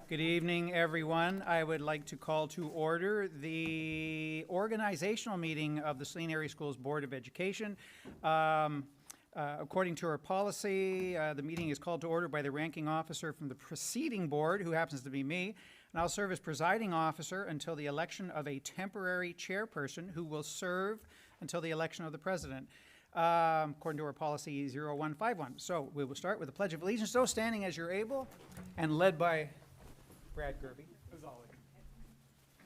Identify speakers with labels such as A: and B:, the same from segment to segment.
A: Good evening, everyone. I would like to call to order the organizational meeting of the Saline Area Schools Board of Education. According to our policy, the meeting is called to order by the ranking officer from the preceding board, who happens to be me, and I'll serve as presiding officer until the election of a temporary chairperson who will serve until the election of the president, according to our policy 0151. So we will start with the Pledge of Allegiance, so standing as you're able, and led by Brad Gerby.
B: As always.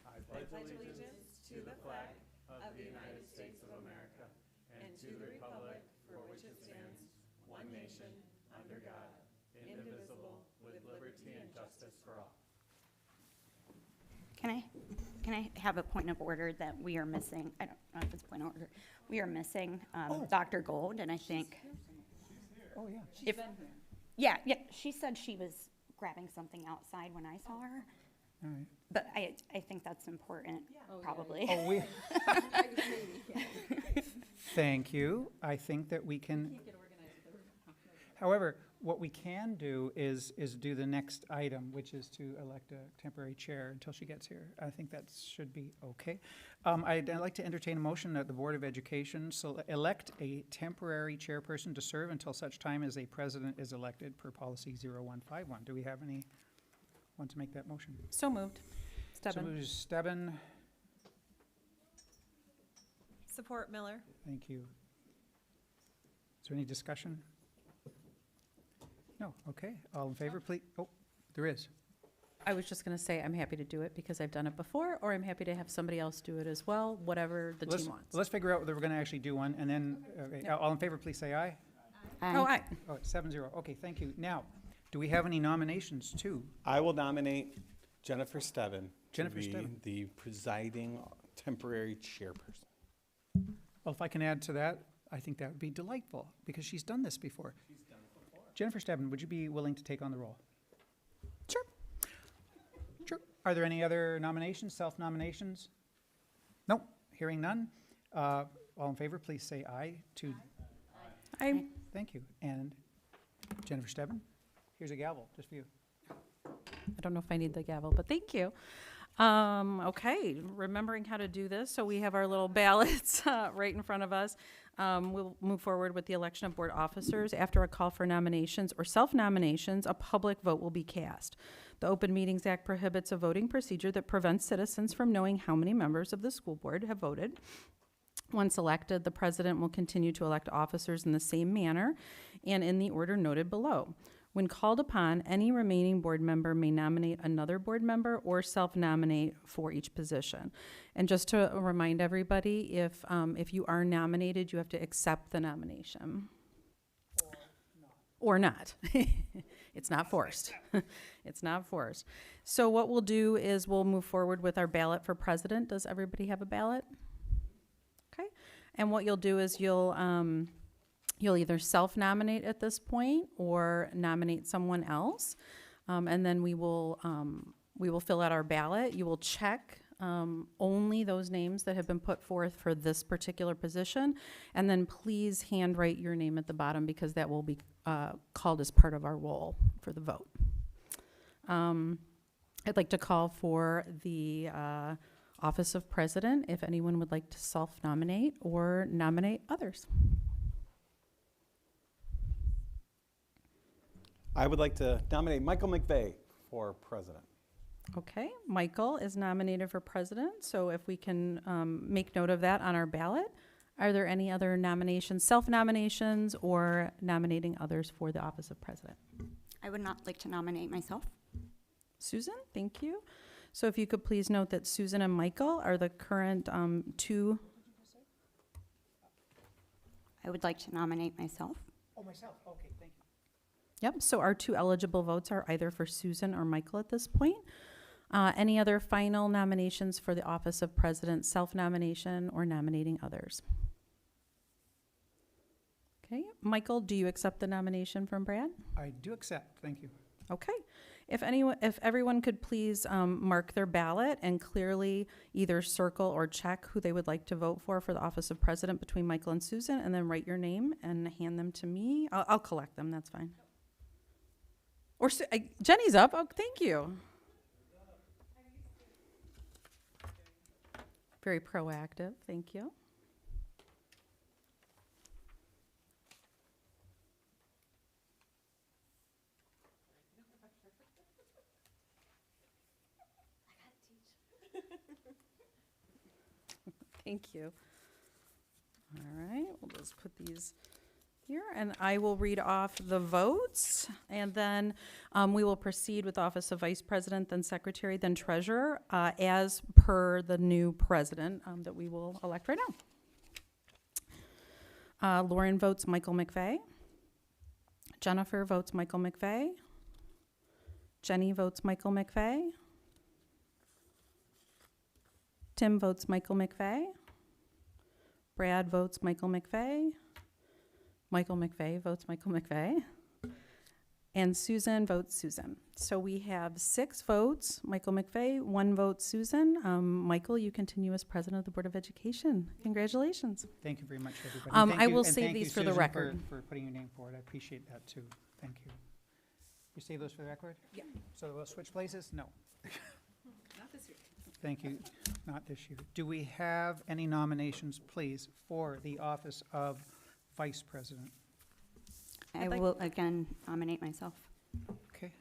B: I pledge allegiance to the flag of the United States of America and to the republic for which it stands, one nation, under God, indivisible, with liberty and justice for all.
C: Can I have a point of order that we are missing? I don't know if it's a point of order. We are missing Dr. Gold, and I think
A: Oh, yeah.
C: if yeah, she said she was grabbing something outside when I saw her.
A: All right.
C: But I think that's important, probably.
A: Oh, we. Thank you. I think that we can. However, what we can do is do the next item, which is to elect a temporary chair until she gets here. I think that should be okay. I'd like to entertain a motion that the Board of Education elect a temporary chairperson to serve until such time as a president is elected per policy 0151. Do we have any want to make that motion?
D: So moved.
A: So
D: Stebbin.
A: moved Stebbin.
D: Support Miller.
A: Thank you. Is there any discussion? No, okay. All in favor, please? Oh, there is.
D: I was just going to say I'm happy to do it because I've done it before, or I'm happy to have somebody else do it as well, whatever the team wants.
A: Let's figure out whether we're going to actually do one, and then, okay,
D: Yeah.
A: all in favor, please say aye.
D: Oh, aye.
A: Oh, it's 7-0. Okay, thank you. Now, do we have any nominations too?
B: I will nominate Jennifer Stebbin
A: Jennifer
B: to be
A: Stebbin.
B: the presiding temporary chairperson.
A: Well, if I can add to that, I think that would be delightful, because she's done this before. Jennifer Stebbin, would you be willing to take on the role?
D: Sure.
A: Sure. Are there any other nominations, self-nominations? Nope, hearing none. All in favor, please say aye to, thank you. And Jennifer Stebbin, here's a gavel, just for you.
D: I don't know if I need the gavel, but thank you. Okay, remembering how to do this. So we have our little ballots right in front of us. We'll move forward with the election of board officers. After a call for nominations or self-nominations, a public vote will be cast. The Open Meetings Act prohibits a voting procedure that prevents citizens from knowing how many members of the school board have voted. Once elected, the president will continue to elect officers in the same manner and in the order noted below. When called upon, any remaining board member may nominate another board member or self-nominate for each position. And just to remind everybody, if you are nominated, you have to accept the nomination. Or not. It's not forced. It's not forced. So what we'll do is we'll move forward with our ballot for president. Does everybody have a ballot? Okay. And what you'll do is you'll either self-nominate at this point or nominate someone else, and then we will fill out our ballot. You will check only those names that have been put forth for this particular position, and then please handwrite your name at the bottom because that will be called as part of our roll for the vote. I'd like to call for the office of president if anyone would like to self-nominate or nominate others.
B: I would like to nominate Michael McVeigh for president.
D: Okay, Michael is nominated for president, so if we can make note of that on our ballot. Are there any other nominations, self-nominations, or nominating others for the office of president?
C: I would not like to nominate myself.
D: Susan, thank you. So if you could please note that Susan and Michael are the current two.
C: I would like to nominate myself.
A: Oh, myself, okay, thank you.
D: Yep, so our two eligible votes are either for Susan or Michael at this point. Any other final nominations for the office of president, self-nomination or nominating others? Okay, Michael, do you accept the nomination from Brad?
A: I do accept, thank you.
D: Okay, if everyone could please mark their ballot and clearly either circle or check who they would like to vote for the office of president between Michael and Susan, and then write your name and hand them to me. I'll collect them, that's fine. Or Jenny's up. Oh, thank you. Very proactive. Thank you. Thank you. All right, we'll just put these here, and I will read off the votes, and then we will proceed with office of vice president, then secretary, then treasurer, as per the new president that we will elect right now. Lauren votes Michael McVeigh. Jennifer votes Michael McVeigh. Jenny votes Michael McVeigh. Tim votes Michael McVeigh. Brad votes Michael McVeigh. Michael McVeigh votes Michael McVeigh. And Susan votes Susan. So we have 6 votes, Michael McVeigh, 1 vote Susan. Michael, you continue as president of the Board of Education. Congratulations.
A: Thank you very much, everybody.
D: I will save these for the record.
A: For putting your name forward. I appreciate that too. Thank you. You save those for the record?
D: Yeah.
A: So we'll switch places? No.
B: Not this year.
A: Thank you. Not this year. Do we have any nominations, please, for the office of vice president?
C: I will again nominate myself.
A: Okay,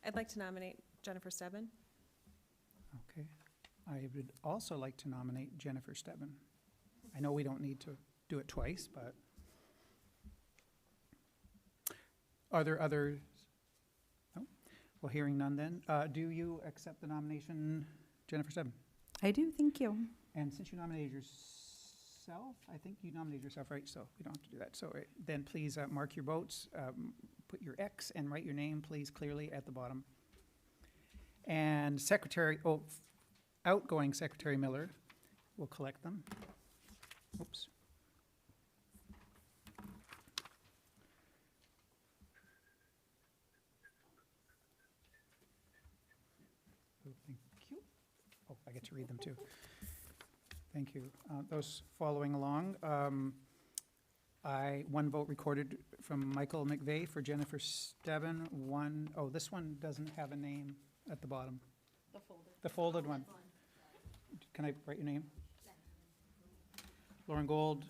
B: I'd like to nominate Jennifer Stebbin.
A: okay. I would also like to nominate Jennifer Stebbin. I know we don't need to do it twice, but are there others? No? Well, hearing none then. Do you accept the nomination, Jennifer Stebbin?
D: I do, thank you.
A: And since you nominated yourself, I think you nominated yourself, right? So we don't have to do that. So then please mark your votes, put your X and write your name, please, clearly at the bottom. And outgoing Secretary Miller will collect them. Oops. Oh, thank you. Oh, I get to read them too. Thank you. Those following along, one vote recorded from Michael McVeigh for Jennifer Stebbin. This one doesn't have a name at the bottom. The folded one. Can I write your name? Lauren Gold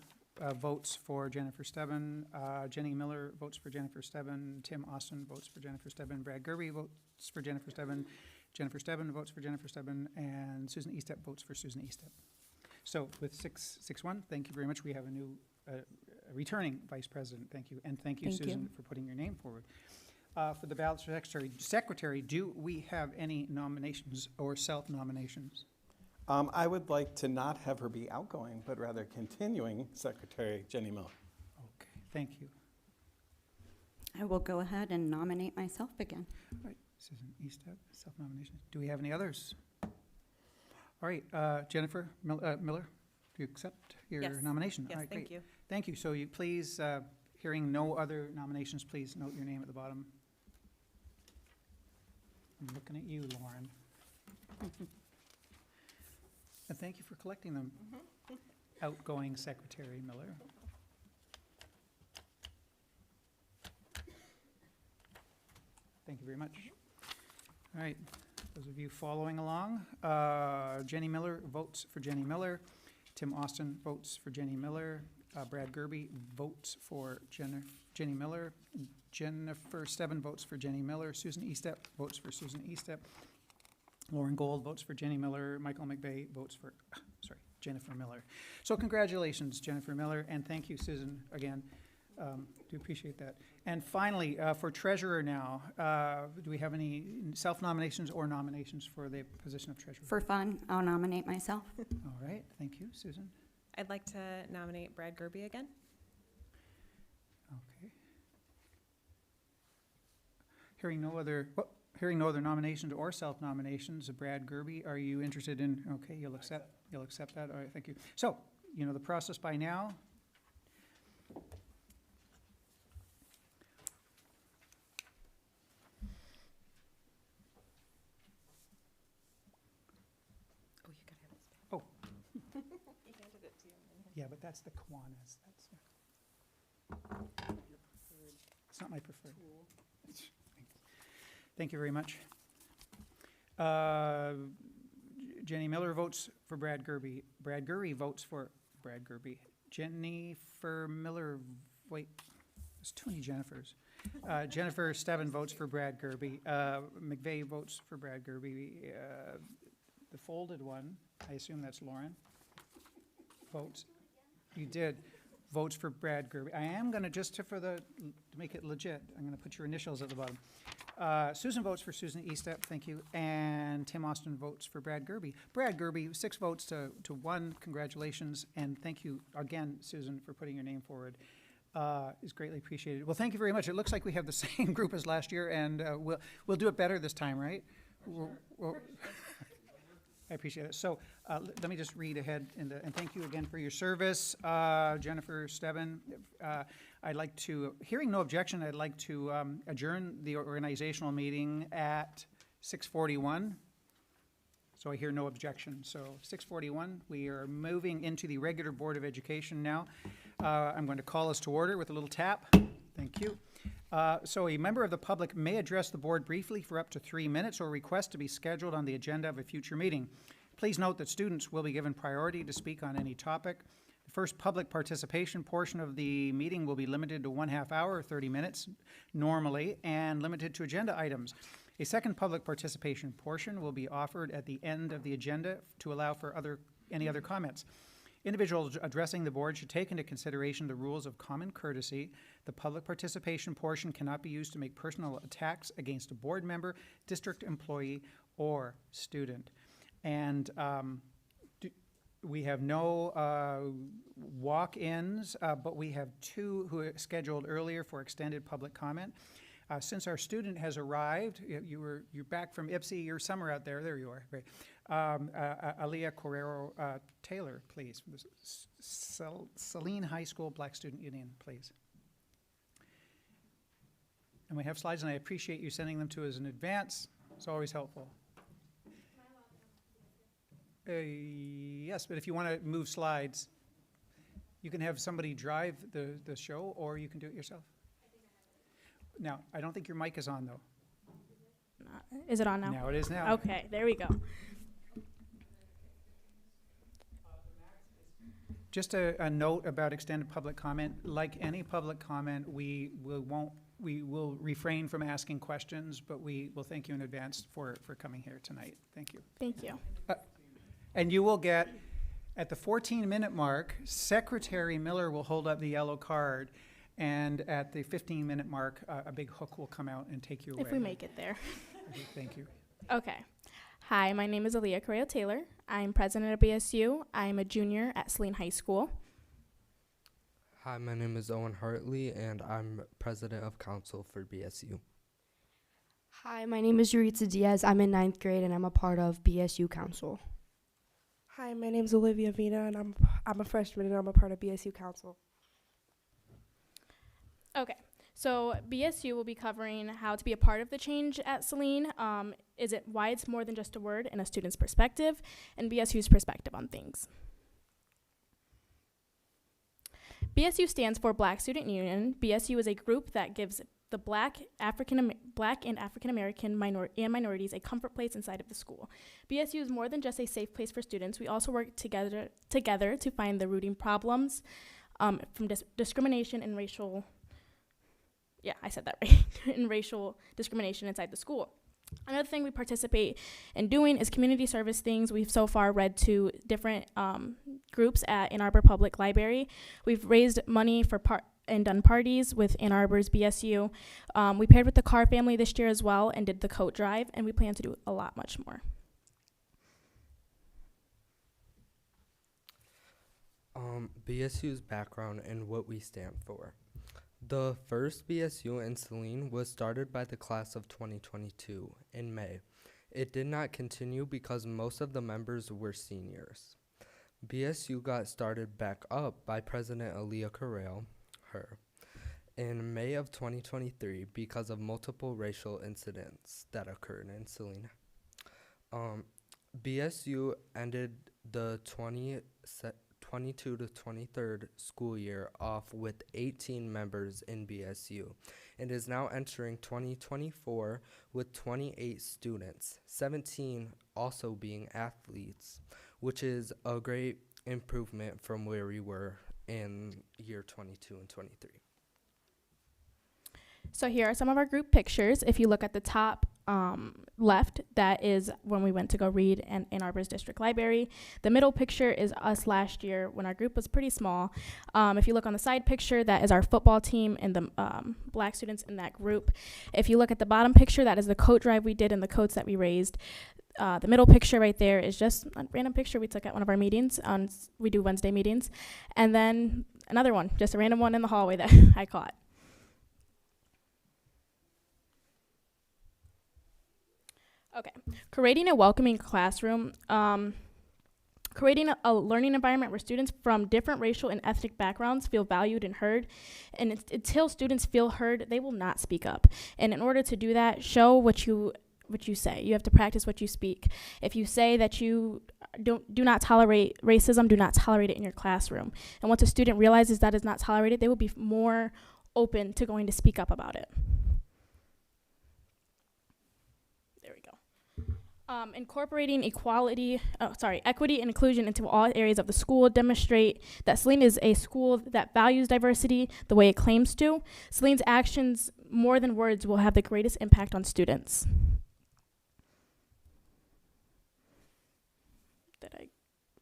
A: votes for Jennifer Stebbin. Jenny Miller votes for Jennifer Stebbin. Tim Austin votes for Jennifer Stebbin. Brad Gerby votes for Jennifer Stebbin. Jennifer Stebbin votes for Jennifer Stebbin. And Susan Estep votes for Susan Estep. So with 6-1, thank you very much. We have a new returning vice president. Thank you. And thank you, Susan, for putting your name forward. For the ballot for secretary, do we have any nominations or self-nominations?
E: I would like to not have her be outgoing, but rather continuing Secretary Jenny Miller.
A: Okay, thank you.
C: I will go ahead and nominate myself again.
A: All right, Susan Estep, self-nomination. Do we have any others? All right, Jennifer Miller, do you accept your
B: Yes.
A: nomination?
B: Yes,
A: All right,
B: thank
A: great.
B: you.
A: Thank you. So you please, hearing no other nominations, please note your name at the bottom. I'm looking at you, Lauren. And thank you for collecting them. Outgoing Secretary Miller. Thank you very much. All right, those of you following along, Jenny Miller votes for Jenny Miller. Tim Austin votes for Jenny Miller. Brad Gerby votes for Jenny Miller. Jennifer Stebbin votes for Jenny Miller. Susan Estep votes for Susan Estep. Lauren Gold votes for Jenny Miller. Michael McVeigh votes for, Jennifer Miller. So congratulations, Jennifer Miller, and thank you, Susan, again. Do appreciate that. And finally, for treasurer now, do we have any self-nominations or nominations for the position of treasurer?
C: For fun, I'll nominate myself.
A: All right, thank you, Susan.
B: I'd like to nominate Brad Gerby again.
A: Okay. Hearing no other nominations or self-nominations, Brad Gerby, are you interested in, okay, you'll accept that, all right, thank you. So, you know the process by now.
D: Oh, you gotta have this back.
A: Oh,
B: He handed it to you.
A: yeah, but that's the Kiwanis, it's not my preferred. Thank you very much. Jenny Miller votes for Brad Gerby. Brad Gurry votes for Brad Gerby. Jennifer Miller, wait, there's too many Jennifers. Jennifer Stebbin votes for Brad Gerby. McVeigh votes for Brad Gerby. The folded one, I assume that's Lauren, votes. You did. Votes for Brad Gerby. I am going to, to make it legit, I'm going to put your initials at the bottom. Susan votes for Susan Estep, thank you. And Tim Austin votes for Brad Gerby. Brad Gerby, 6 votes to 1. Congratulations. And thank you again, Susan, for putting your name forward. Is greatly appreciated. Well, thank you very much. It looks like we have the same group as last year, and we'll do it better this time, right? I appreciate it. So let me just read ahead, and thank you again for your service, Jennifer Stebbin. I'd like to, hearing no objection, I'd like to adjourn the organizational meeting at 6:41. So I hear no objection. So 6:41, we are moving into the regular Board of Education now. I'm going to call us to order with a little tap. Thank you. So a member of the public may address the board briefly for up to 3 minutes or request to be scheduled on the agenda of a future meeting. Please note that students will be given priority to speak on any topic. The first public participation portion of the meeting will be limited to 1/2 hour or 30 minutes normally and limited to agenda items. A second public participation portion will be offered at the end of the agenda to allow for any other comments. Individuals addressing the board should take into consideration the rules of common courtesy. The public participation portion cannot be used to make personal attacks against a board member, district employee, or student. And we have no walk-ins, but we have 2 who are scheduled earlier for extended public comment. Since our student has arrived, you're back from Ipsy, you're somewhere out there. There you are. Great. Aaliyah Correro Taylor, please, from the Saline High School Black Student Union, please. And we have slides, and I appreciate you sending them to us in advance. It's always helpful. Yes, but if you want to move slides, you can have somebody drive the show, or you can do it yourself. Now, I don't think your mic is on, though.
F: Is it on now?
A: Now it is now.
F: Okay, there we go.
A: Just a note about extended public comment. Like any public comment, we will refrain from asking questions, but we will thank you in advance for coming here tonight. Thank you.
F: Thank you.
A: And you will get, at the 14-minute mark, Secretary Miller will hold up the yellow card, and at the 15-minute mark, a big hook will come out and take you away.
F: If we make it there.
A: Okay, thank you.
F: Okay. Hi, my name is Aaliyah Correo Taylor. I'm president of BSU. I'm a junior at Saline High School.
G: Hi, my name is Owen Hartley, and I'm president of council for BSU.
H: Hi, my name is Yuritsa Diaz. I'm in 9th grade, and I'm a part of BSU Council.
I: Hi, my name is Olivia Vina, and I'm a freshman, and I'm a part of BSU Council.
F: Okay, so BSU will be covering how to be a part of the change at Saline. Is it why it's more than just a word and a student's perspective, and BSU's perspective on things. BSU stands for Black Student Union. BSU is a group that gives the Black and African American minorities a comfort place inside of the school. BSU is more than just a safe place for students. We also work together to find the rooting problems from discrimination and racial. Yeah, I said that right. In racial discrimination inside the school. Another thing we participate in doing is community service things. We've so far read to different groups at Ann Arbor Public Library. We've raised money for and done parties with Ann Arbor's BSU. We paired with the Carr family this year as well and did the coat drive, and we plan to do a lot much more.
G: BSU's background and what we stand for. The first BSU in Saline was started by the class of 2022 in May. It did not continue because most of the members were seniors. BSU got started back up by President Aaliyah Correo, in May of 2023 because of multiple racial incidents that occurred in Saline. BSU ended the 22 to 23rd school year off with 18 members in BSU. and is now entering 2024 with 28 students, 17 also being athletes, which is a great improvement from where we were in year 22 and 23.
F: So here are some of our group pictures. If you look at the top left, that is when we went to go read in Ann Arbor's district library. The middle picture is us last year when our group was pretty small. If you look on the side picture, that is our football team and the black students in that group. If you look at the bottom picture, that is the coat drive we did and the coats that we raised. The middle picture right there is just a random picture we took at one of our meetings. We do Wednesday meetings. And then another one, just a random one in the hallway that I caught. Okay, creating a welcoming classroom, creating a learning environment where students from different racial and ethnic backgrounds feel valued and heard. And until students feel heard, they will not speak up. And in order to do that, show what you say. You have to practice what you speak. If you say that you do not tolerate racism, do not tolerate it in your classroom. And once a student realizes that is not tolerated, they will be more open to going to speak up about it. Incorporating equity and inclusion into all areas of the school. Demonstrate that Saline is a school that values diversity the way it claims to. Saline's actions, more than words, will have the greatest impact on students.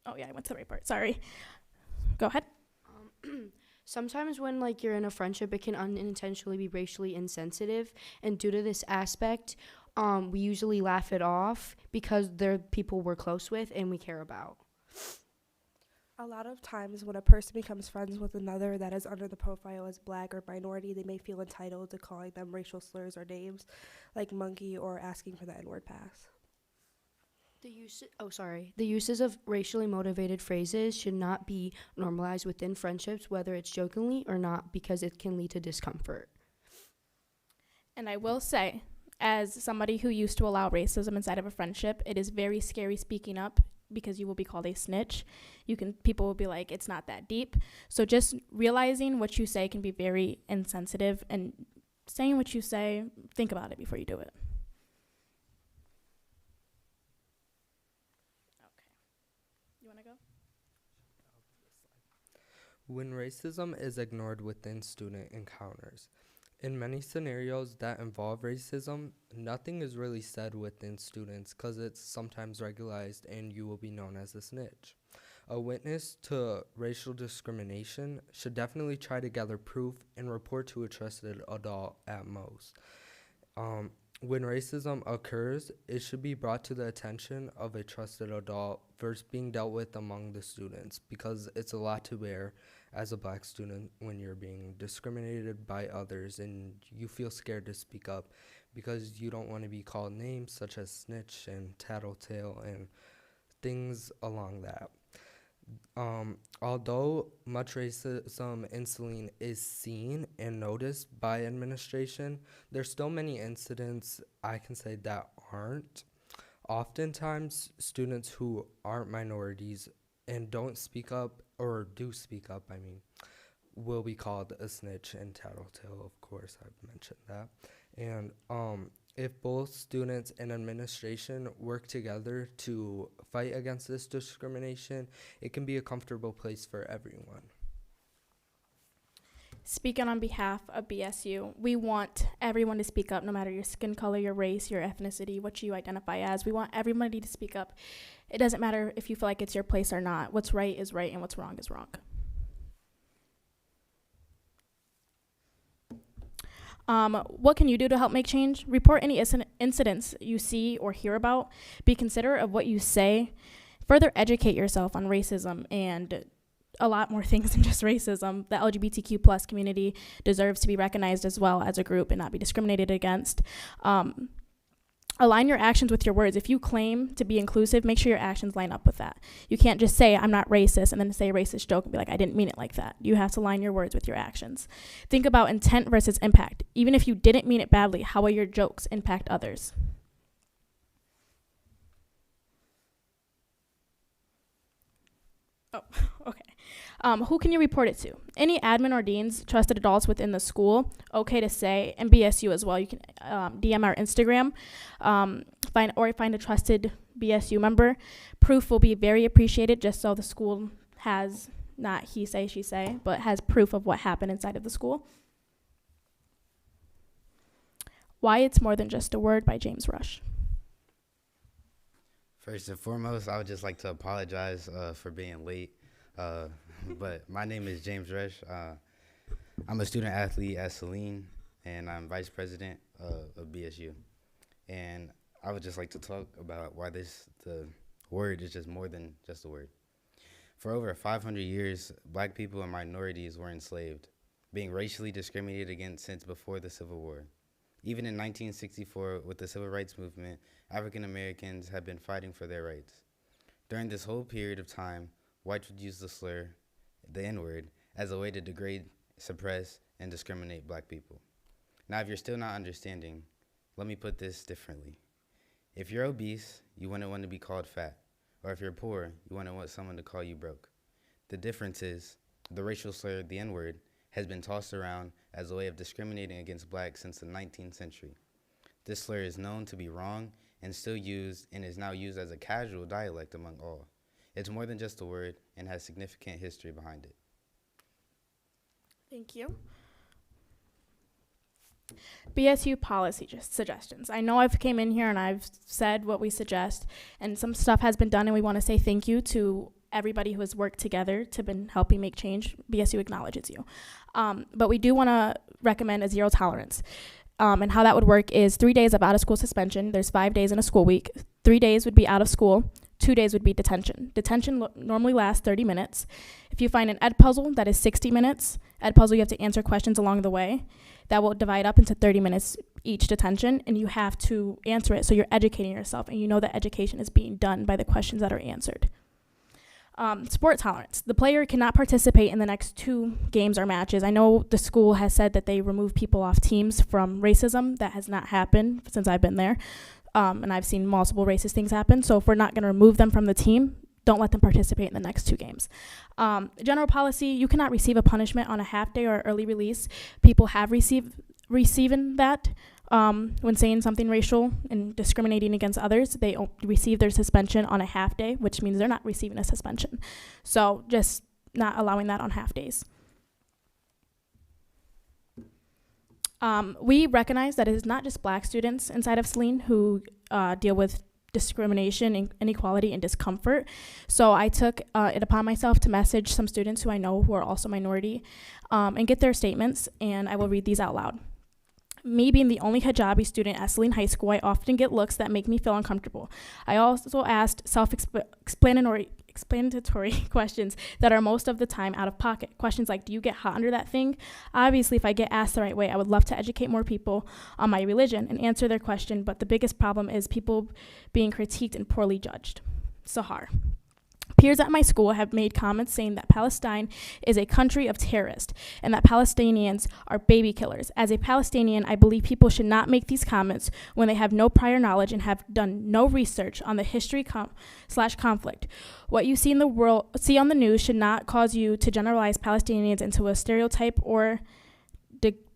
F: I went to the right part. Sorry. Go ahead.
H: Sometimes when you're in a friendship, it can unintentionally be racially insensitive, and due to this aspect, we usually laugh it off because they're people we're close with and we care about.
I: A lot of times when a person becomes friends with another that is under the profile as black or minority, they may feel entitled to calling them racial slurs or names like monkey or asking for the N-word pass.
H: The uses of racially motivated phrases should not be normalized within friendships, whether it's jokingly or not, because it can lead to discomfort.
F: And I will say, as somebody who used to allow racism inside of a friendship, it is very scary speaking up because you will be called a snitch. People will be like, it's not that deep. So just realizing what you say can be very insensitive, and saying what you say, think about it before you do it. Okay. You want to go?
G: When racism is ignored within student encounters. In many scenarios that involve racism, nothing is really said within students because it's sometimes regularized and you will be known as a snitch. A witness to racial discrimination should definitely try to gather proof and report to a trusted adult at most. When racism occurs, it should be brought to the attention of a trusted adult versus being dealt with among the students, because it's a lot to bear as a black student when you're being discriminated by others and you feel scared to speak up because you don't want to be called names such as snitch and tattletale and things along that. Although much racism in Saline is seen and noticed by administration, there's still many incidents I can say that aren't. Oftentimes, students who aren't minorities and don't speak up, or do speak up, will be called a snitch and tattletale. Of course, I've mentioned that. And if both students and administration work together to fight against this discrimination, it can be a comfortable place for everyone.
F: Speaking on behalf of BSU, we want everyone to speak up, no matter your skin color, your race, your ethnicity, what you identify as. We want everybody to speak up. It doesn't matter if you feel like it's your place or not. What's right is right and what's wrong is wrong. What can you do to help make change? Report any incidents you see or hear about. Be considerate of what you say. Further educate yourself on racism and a lot more things than just racism. The LGBTQ plus community deserves to be recognized as well as a group and not be discriminated against. Align your actions with your words. If you claim to be inclusive, make sure your actions line up with that. You can't just say, I'm not racist, and then say a racist joke and be like, I didn't mean it like that. You have to line your words with your actions. Think about intent versus impact. Even if you didn't mean it badly, how will your jokes impact others? Oh, okay. Who can you report it to? Any admin or deans, trusted adults within the school, okay to say, and BSU as well. You can DM our Instagram, find a trusted BSU member. Proof will be very appreciated, just so the school has not he say, she say, but has proof of what happened inside of the school. Why It's More Than Just a Word by James Rush.
J: First and foremost, I would just like to apologize for being late. But my name is James Rush. I'm a student athlete at Saline, and I'm vice president of BSU. And I would just like to talk about why the word is just more than just a word. For over 500 years, black people and minorities were enslaved, being racially discriminated against since before the Civil War. Even in 1964, with the Civil Rights Movement, African Americans had been fighting for their rights. During this whole period of time, whites would use the slur, the N-word, as a way to degrade, suppress, and discriminate black people. Now, if you're still not understanding, let me put this differently. If you're obese, you wouldn't want to be called fat. Or if you're poor, you wouldn't want someone to call you broke. The difference is, the racial slur, the N-word, has been tossed around as a way of discriminating against blacks since the 19th century. This slur is known to be wrong and still used and is now used as a casual dialect among all. It's more than just a word and has significant history behind it.
F: Thank you. BSU policy suggestions. I know I've came in here and I've said what we suggest, and some stuff has been done, and we want to say thank you to everybody who has worked together to been helping make change. BSU acknowledges you. But we do want to recommend a zero tolerance. And how that would work is 3 days of out-of-school suspension. There's 5 days in a school week. 3 days would be out of school. 2 days would be detention. Detention normally lasts 30 minutes. If you find an ed puzzle that is 60 minutes, ed puzzle you have to answer questions along the way. That will divide up into 30 minutes each detention, and you have to answer it so you're educating yourself and you know that education is being done by the questions that are answered. Sport tolerance. The player cannot participate in the next 2 games or matches. I know the school has said that they remove people off teams from racism. That has not happened since I've been there. And I've seen multiple racist things happen. So if we're not going to remove them from the team, don't let them participate in the next 2 games. General policy, you cannot receive a punishment on a half day or early release. People have receiving that when saying something racial and discriminating against others. They receive their suspension on a half day, which means they're not receiving a suspension. So just not allowing that on half days. We recognize that it is not just black students inside of Saline who deal with discrimination, inequality, and discomfort. So I took it upon myself to message some students who I know who are also minority and get their statements, and I will read these out loud. Me being the only hijabi student at Saline High School, I often get looks that make me feel uncomfortable. I also asked self-explanatory questions that are most of the time out of pocket. Questions like, do you get hot under that thing? Obviously, if I get asked the right way, I would love to educate more people on my religion and answer their question, but the biggest problem is people being critiqued and poorly judged. Sahar. Peers at my school have made comments saying that Palestine is a country of terrorists and that Palestinians are baby killers. As a Palestinian, I believe people should not make these comments when they have no prior knowledge and have done no research on the history / conflict. What you see on the news should not cause you to generalize Palestinians into a stereotype or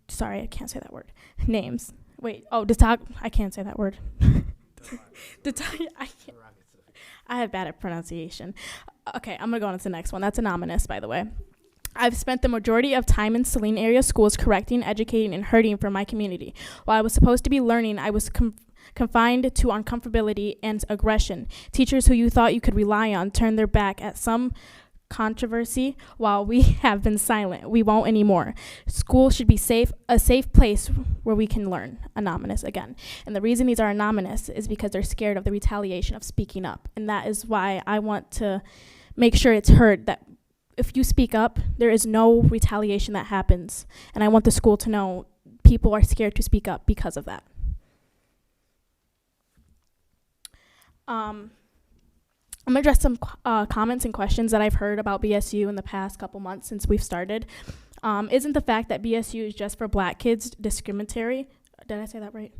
F: sorry, I can't say that word. Names. Wait, I can't say that word. I have bad at pronunciation. Okay, I'm going to go on to the next one. That's anonymous, by the way. I've spent the majority of time in Saline area schools correcting, educating, and hurting for my community. While I was supposed to be learning, I was confined to uncomfortability and aggression. Teachers who you thought you could rely on turned their back at some controversy while we have been silent. We won't anymore. School should be a safe place where we can learn. Anonymous again. And the reason these are anonymous is because they're scared of the retaliation of speaking up. And that is why I want to make sure it's heard that if you speak up, there is no retaliation that happens. And I want the school to know people are scared to speak up because of that. I'm going to address some comments and questions that I've heard about BSU in the past couple months since we've started. Isn't the fact that BSU is just for black kids discriminatory? Did I say that right?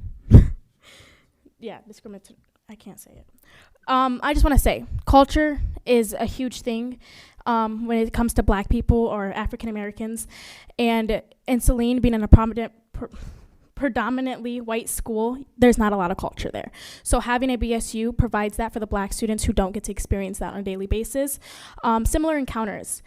F: Yeah, discriminatory. I can't say it. I just want to say, culture is a huge thing when it comes to Black people or African Americans, and in Saline, being in a predominantly white school, there's not a lot of culture there. So having a BSU provides that for the Black students who don't get to experience that on a daily basis. Similar encounters.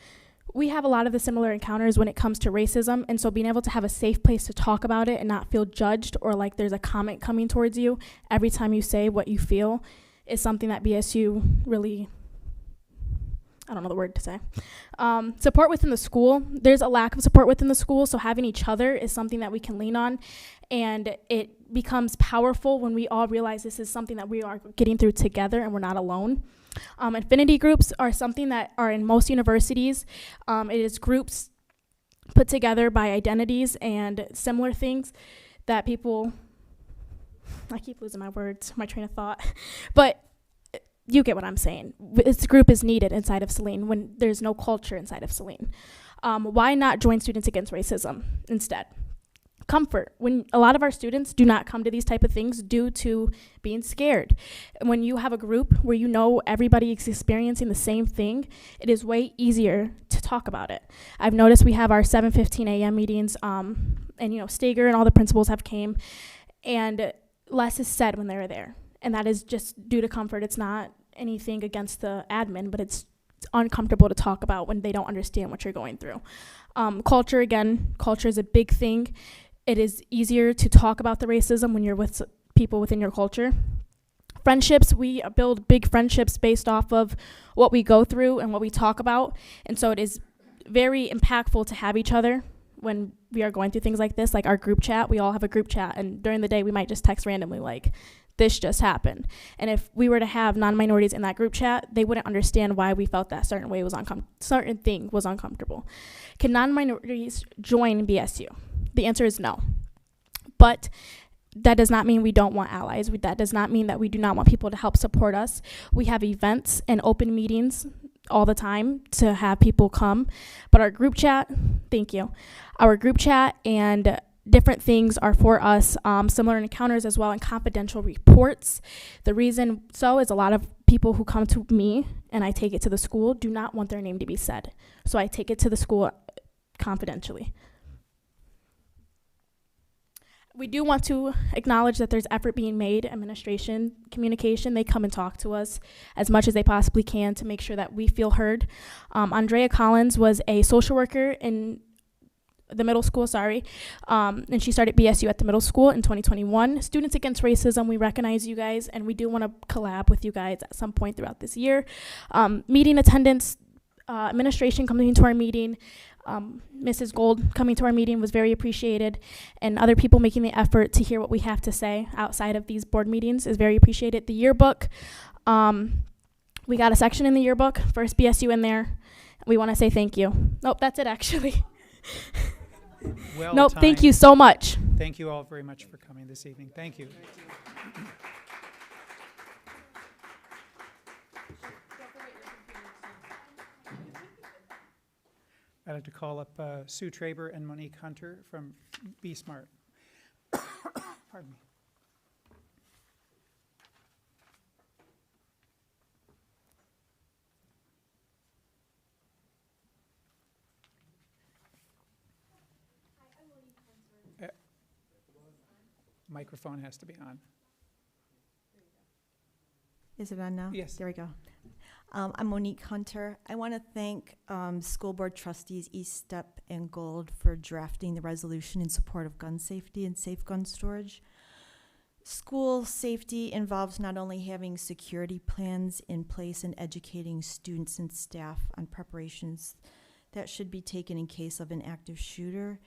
F: We have a lot of the similar encounters when it comes to racism, and so being able to have a safe place to talk about it and not feel judged or like there's a comment coming towards you every time you say what you feel is something that BSU really, I don't know the word to say. Support within the school. There's a lack of support within the school, so having each other is something that we can lean on, and it becomes powerful when we all realize this is something that we are getting through together and we're not alone. Affinity groups are something that are in most universities. It is groups put together by identities and similar things that people, I keep losing my words, my train of thought, but you get what I'm saying. This group is needed inside of Saline when there's no culture inside of Saline. Why not join Students Against Racism instead? Comfort. When a lot of our students do not come to these type of things due to being scared. When you have a group where you know everybody is experiencing the same thing, it is way easier to talk about it. I've noticed we have our 7:15 a.m. meetings, and Steger and all the principals have came, and less is said when they're there. And that is just due to comfort. It's not anything against the admin, but it's uncomfortable to talk about when they don't understand what you're going through. Culture, again, culture is a big thing. It is easier to talk about the racism when you're with people within your culture. Friendships, we build big friendships based off of what we go through and what we talk about. And so it is very impactful to have each other when we are going through things like this, like our group chat. We all have a group chat, and during the day we might just text randomly like, this just happened. And if we were to have non-minorities in that group chat, they wouldn't understand why we felt that certain thing was uncomfortable. Can non-minorities join BSU? The answer is no. But that does not mean we don't want allies. That does not mean that we do not want people to help support us. We have events and open meetings all the time to have people come. But our group chat, thank you. Our group chat and different things are for us, similar encounters as well, and confidential reports. The reason so is a lot of people who come to me and I take it to the school do not want their name to be said. So I take it to the school confidentially. We do want to acknowledge that there's effort being made, administration, communication. They come and talk to us as much as they possibly can to make sure that we feel heard. Andrea Collins was a social worker in the middle school, and she started BSU at the middle school in 2021. Students Against Racism, we recognize you guys, and we do want to collab with you guys at some point throughout this year. Meeting attendance, administration coming to our meeting, Mrs. Gold coming to our meeting was very appreciated, and other people making the effort to hear what we have to say outside of these board meetings is very appreciated. The yearbook, we got a section in the yearbook, first BSU in there. We want to say thank you. Nope, that's it actually.
A: Well
F: Nope,
A: timed.
F: thank you so much.
A: Thank you all very much for coming this evening. Thank you. I'd like to call up Sue Traber and Monique Hunter from Be Smart. Pardon me. Microphone has to be on.
K: Is it on now?
A: Yes.
K: There we go. I'm Monique Hunter. I want to thank School Board Trustees East Step and Gold for drafting the resolution in support of gun safety and safe gun storage. School safety involves not only having security plans in place and educating students and staff on preparations that should be taken in case of an active shooter,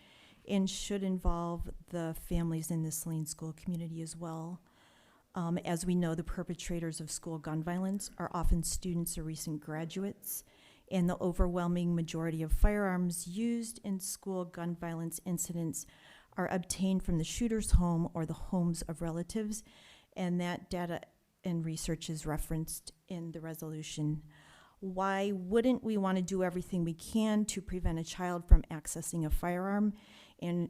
K: and should involve the families in the Saline school community as well. As we know, the perpetrators of school gun violence are often students or recent graduates, and the overwhelming majority of firearms used in school gun violence incidents are obtained from the shooter's home or the homes of relatives, and that data and research is referenced in the resolution. Why wouldn't we want to do everything we can to prevent a child from accessing a firearm? And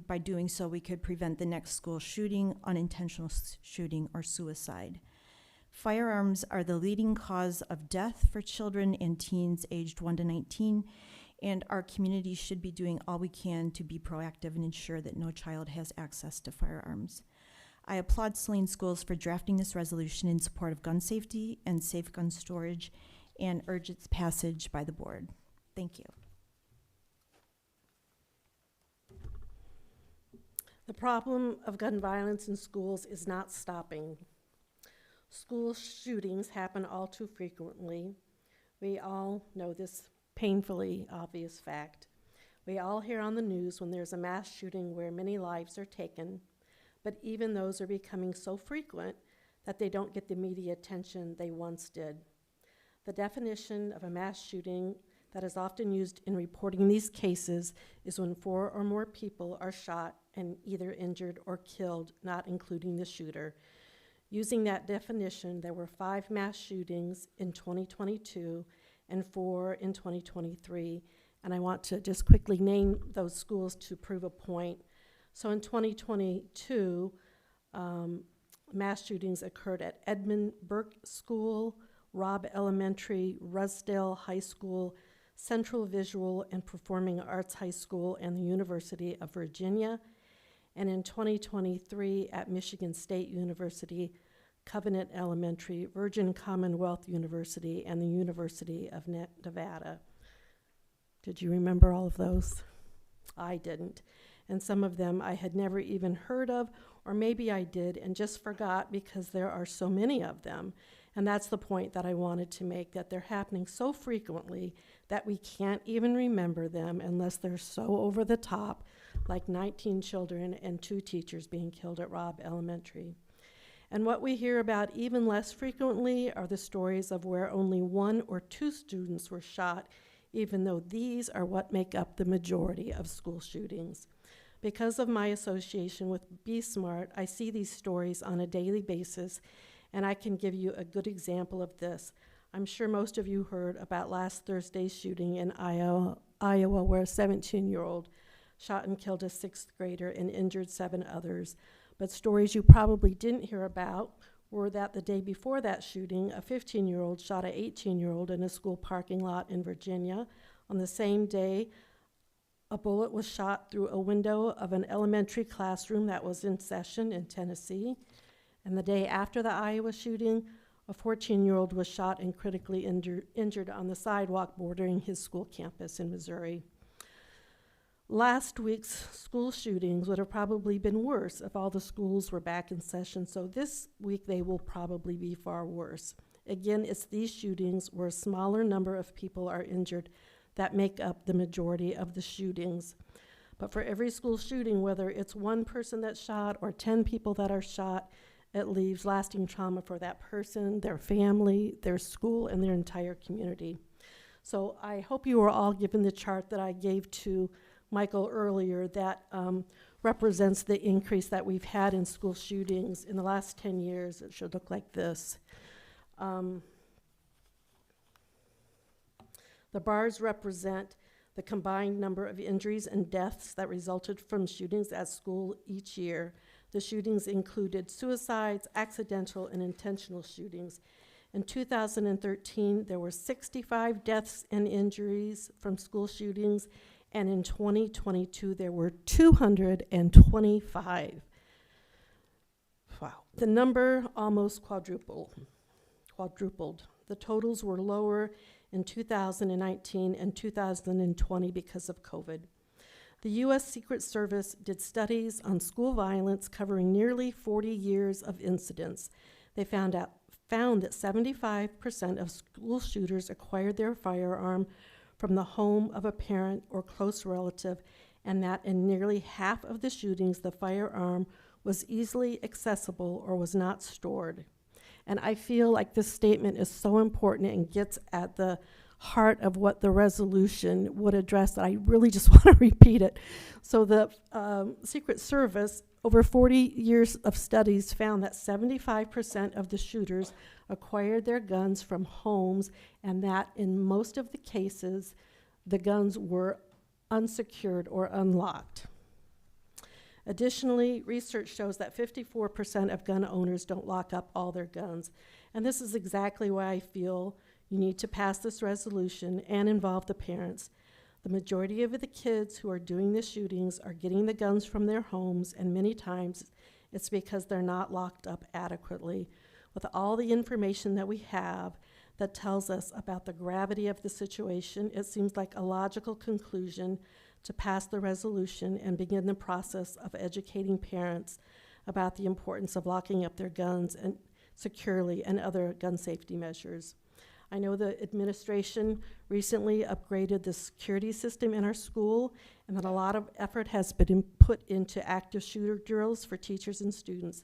K: by doing so, we could prevent the next school shooting, unintentional shooting, or suicide. Firearms are the leading cause of death for children and teens aged 1 to 19, and our community should be doing all we can to be proactive and ensure that no child has access to firearms. I applaud Saline Schools for drafting this resolution in support of gun safety and safe gun storage and urge its passage by the board. Thank you.
B: The problem of gun violence in schools is not stopping. School shootings happen all too frequently. We all know this painfully obvious fact. We all hear on the news when there's a mass shooting where many lives are taken, but even those are becoming so frequent that they don't get the media attention they once did. The definition of a mass shooting that is often used in reporting these cases is when 4 or more people are shot and either injured or killed, not including the shooter. Using that definition, there were 5 mass shootings in 2022 and 4 in 2023, and I want to just quickly name those schools to prove a point. So in 2022, mass shootings occurred at Edmund Burke School, Robb Elementary, Rusdale High School, Central Visual and Performing Arts High School, and the University of Virginia. And in 2023 at Michigan State University, Covenant Elementary, Virgin Commonwealth University, and the University of Nevada. Did you remember all of those? I didn't. And some of them I had never even heard of, or maybe I did and just forgot because there are so many of them. And that's the point that I wanted to make, that they're happening so frequently that we can't even remember them unless they're so over the top, like 19 children and 2 teachers being killed at Robb Elementary. And what we hear about even less frequently are the stories of where only 1 or 2 students were shot, even though these are what make up the majority of school shootings. Because of my association with Be Smart, I see these stories on a daily basis, and I can give you a good example of this. I'm sure most of you heard about last Thursday's shooting in Iowa, where a 17-year-old shot and killed a 6th grader and injured 7 others. But stories you probably didn't hear about were that the day before that shooting, a 15-year-old shot an 18-year-old in a school parking lot in Virginia. On the same day, a bullet was shot through a window of an elementary classroom that was in session in Tennessee. And the day after the Iowa shooting, a 14-year-old was shot and critically injured on the sidewalk bordering his school campus in Missouri. Last week's school shootings would have probably been worse if all the schools were back in session, so this week they will probably be far worse. Again, it's these shootings where a smaller number of people are injured that make up the majority of the shootings. But for every school shooting, whether it's 1 person that's shot or 10 people that are shot, it leaves lasting trauma for that person, their family, their school, and their entire community. So I hope you were all given the chart that I gave to Michael earlier that represents the increase that we've had in school shootings in the last 10 years. It should look like this. The bars represent the combined number of injuries and deaths that resulted from shootings at school each year. The shootings included suicides, accidental, and intentional shootings. In 2013, there were 65 deaths and injuries from school shootings, and in 2022, there were 225. Wow. The number almost quadrupled. The totals were lower in 2019 and 2020 because of COVID. The U.S. Secret Service did studies on school violence covering nearly 40 years of incidents. They found that 75% of school shooters acquired their firearm from the home of a parent or close relative, and that in nearly half of the shootings, the firearm was easily accessible or was not stored. And I feel like this statement is so important and gets at the heart of what the resolution would address, that I really just want to repeat it. So the Secret Service, over 40 years of studies, found that 75% of the shooters acquired their guns from homes, and that in most of the cases, the guns were unsecured or unlocked.
L: Additionally, research shows that 54% of gun owners don't lock up all their guns. And this is exactly why I feel you need to pass this resolution and involve the parents. The majority of the kids who are doing the shootings are getting the guns from their homes, and many times it's because they're not locked up adequately. With all the information that we have that tells us about the gravity of the situation, it seems like a logical conclusion to pass the resolution and begin the process of educating parents about the importance of locking up their guns and securely and other gun safety measures. I know the administration recently upgraded the security system in our school, and that a lot of effort has been put into active shooter drills for teachers and students.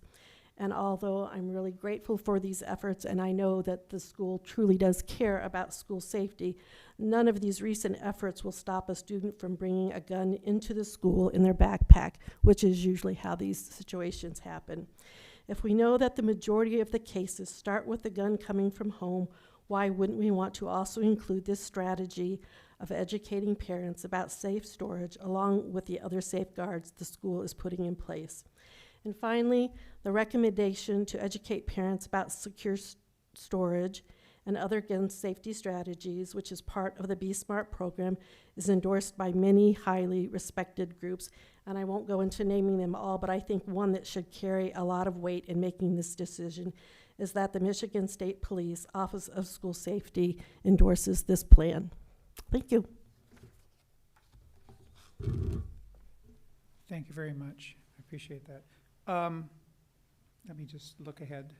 L: And although I'm really grateful for these efforts, and I know that the school truly does care about school safety, none of these recent efforts will stop a student from bringing a gun into the school in their backpack, which is usually how these situations happen. If we know that the majority of the cases start with the gun coming from home, why wouldn't we want to also include this strategy of educating parents about safe storage along with the other safeguards the school is putting in place? And finally, the recommendation to educate parents about secure storage and other gun safety strategies, which is part of the Be Smart program, is endorsed by many highly respected groups. And I won't go into naming them all, but I think one that should carry a lot of weight in making this decision is that the Michigan State Police Office of School Safety endorses this plan. Thank you.
A: Thank you very much. I appreciate that. Let me just look ahead.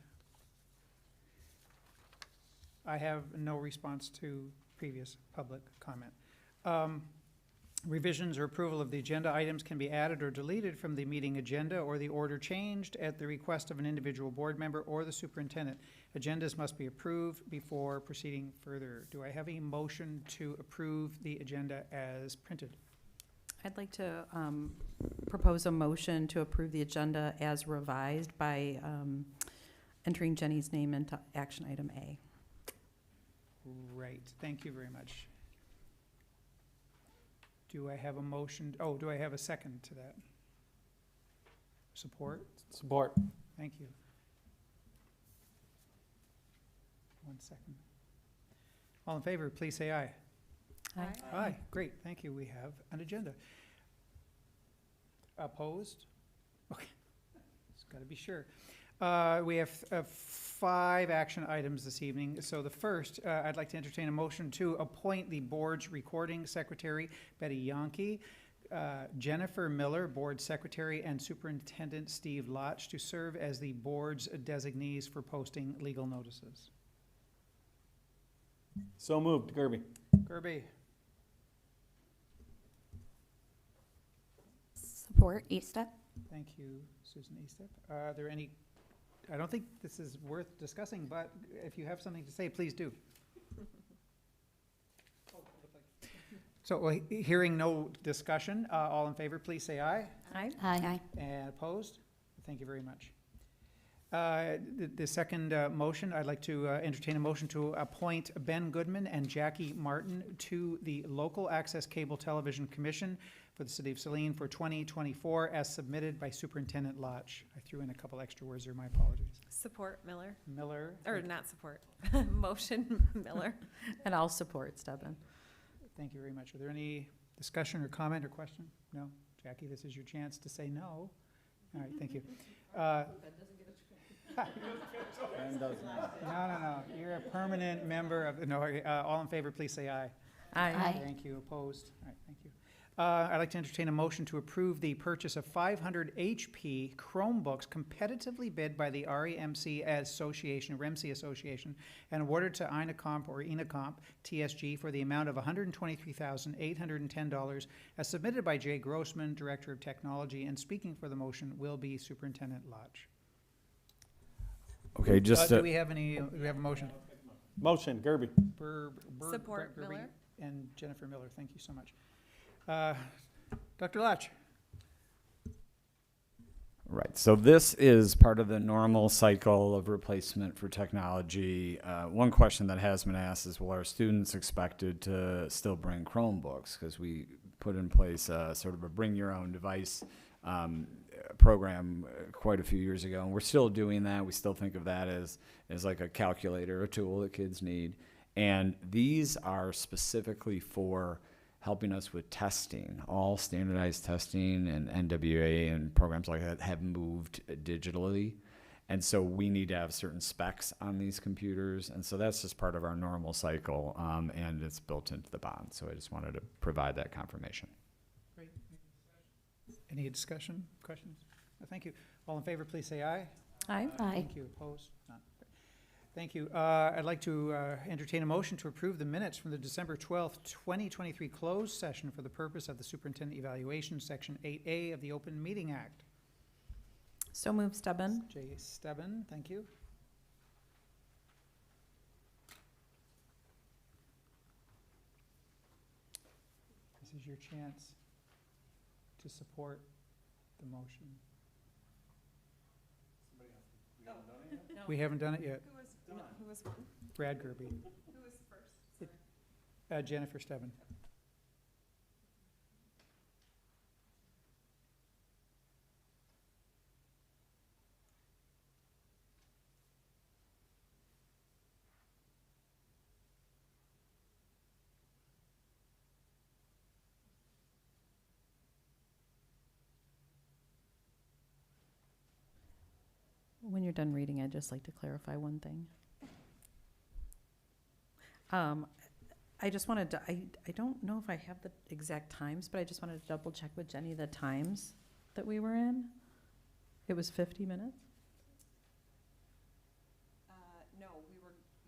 A: I have no response to previous public comment. Revisions or approval of the agenda items can be added or deleted from the meeting agenda or the order changed at the request of an individual board member or the superintendent. Agendas must be approved before proceeding further. Do I have a motion to approve the agenda as printed?
D: I'd like to propose a motion to approve the agenda as revised by entering Jenny's name into action item A.
A: Right, thank you very much. Do I have a motion? Oh, do I have a second to that? Support?
E: Support.
A: Thank you. 1 second. All in favor, please say aye.
D: Aye.
A: Aye, great, thank you. We have an agenda. Opposed? Okay, just got to be sure. We have 5 action items this evening. So the first, I'd like to entertain a motion to appoint the board's recording secretary, Betty Yonke, Jennifer Miller, board secretary, and Superintendent Steve Lotch to serve as the board's designees for posting legal notices.
E: So moved. Kirby.
A: Kirby.
C: Support, Eastep.
A: Thank you, Susan Eastep. Are there any, I don't think this is worth discussing, but if you have something to say, please do. So hearing no discussion, all in favor, please say aye.
D: Aye.
C: Aye.
A: And opposed? Thank you very much. The second motion, I'd like to entertain a motion to appoint Ben Goodman and Jackie Martin to the Local Access Cable Television Commission for the City of Saline for 2024 as submitted by Superintendent Lotch. I threw in a couple extra words there, my apologies.
B: Support Miller,
A: Miller.
B: or not support, motion Miller.
D: And I'll support Stebbin.
A: Thank you very much. Are there any discussion or comment or question? No? Jackie, this is your chance to say no. All right, thank you. No. You're a permanent member of, no, all in favor, please say aye.
D: Aye.
A: Thank you. Opposed? All right, thank you. I'd like to entertain a motion to approve the purchase of 500 HP Chromebooks competitively bid by the REMC Association and awarded to Inacomp or Enacomp TSG for the amount of $123,810 as submitted by Jay Grossman, Director of Technology, and speaking for the motion will be Superintendent Lodge.
M: Okay, just
A: Do we have any, do we have a motion?
E: Motion. Kirby.
B: Support
A: Brett
B: Miller.
A: And Jennifer Miller, thank you so much. Dr. Lodge.
M: right. So this is part of the normal cycle of replacement for technology. One question that has been asked is, well, are students expected to still bring Chromebooks? Because we put in place sort of a bring your own device program quite a few years ago, and we're still doing that. We still think of that as like a calculator, a tool that kids need. And these are specifically for helping us with testing. All standardized testing and NWA and programs like that have moved digitally. And so we need to have certain specs on these computers. And so that's just part of our normal cycle, and it's built into the bond. So I just wanted to provide that confirmation.
A: Great. Any discussion, questions? Thank you. All in favor, please say aye.
D: Aye.
A: Thank you. Opposed? None. Thank you. I'd like to entertain a motion to approve the minutes from the December 12th, 2023 closed session for the purpose of the superintendent evaluation, Section 8A of the Open Meeting Act.
D: So move, Stebbin.
A: Jay Stebbin, thank you. This is your chance to support the motion. We haven't done it yet.
B: Who was
A: Brad Gerby.
B: Who was first?
A: Jennifer Stebbin.
D: When you're done reading, I'd just like to clarify one thing. I just wanted to, I don't know if I have the exact times, but I just wanted to double check with Jenny the times that we were in. It was 50 minutes?
B: No,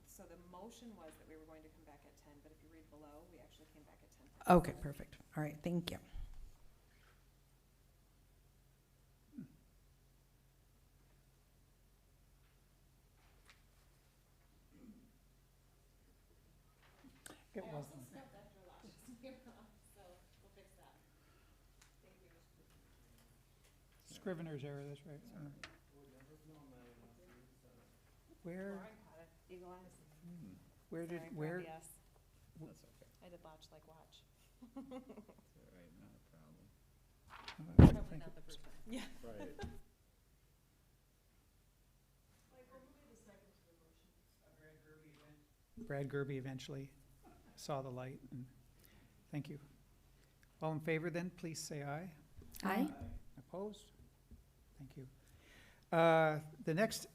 B: so the motion was that we were going to come back at 10, but if you read below, we actually came back at 10.
D: Okay, perfect. All right, thank you.
A: It wasn't. Scrivener's error, that's right. Where,
B: Eagle eyes.
A: where did,
B: Sorry,
A: where?
B: yes.
A: That's okay.
B: I did watch like watch.
M: All right, not a problem.
B: Probably not the first time. Yeah.
M: Right.
A: Brad Gerby eventually saw the light, and thank you. All in favor then, please say aye.
C: Aye.
A: Opposed? Thank you. The next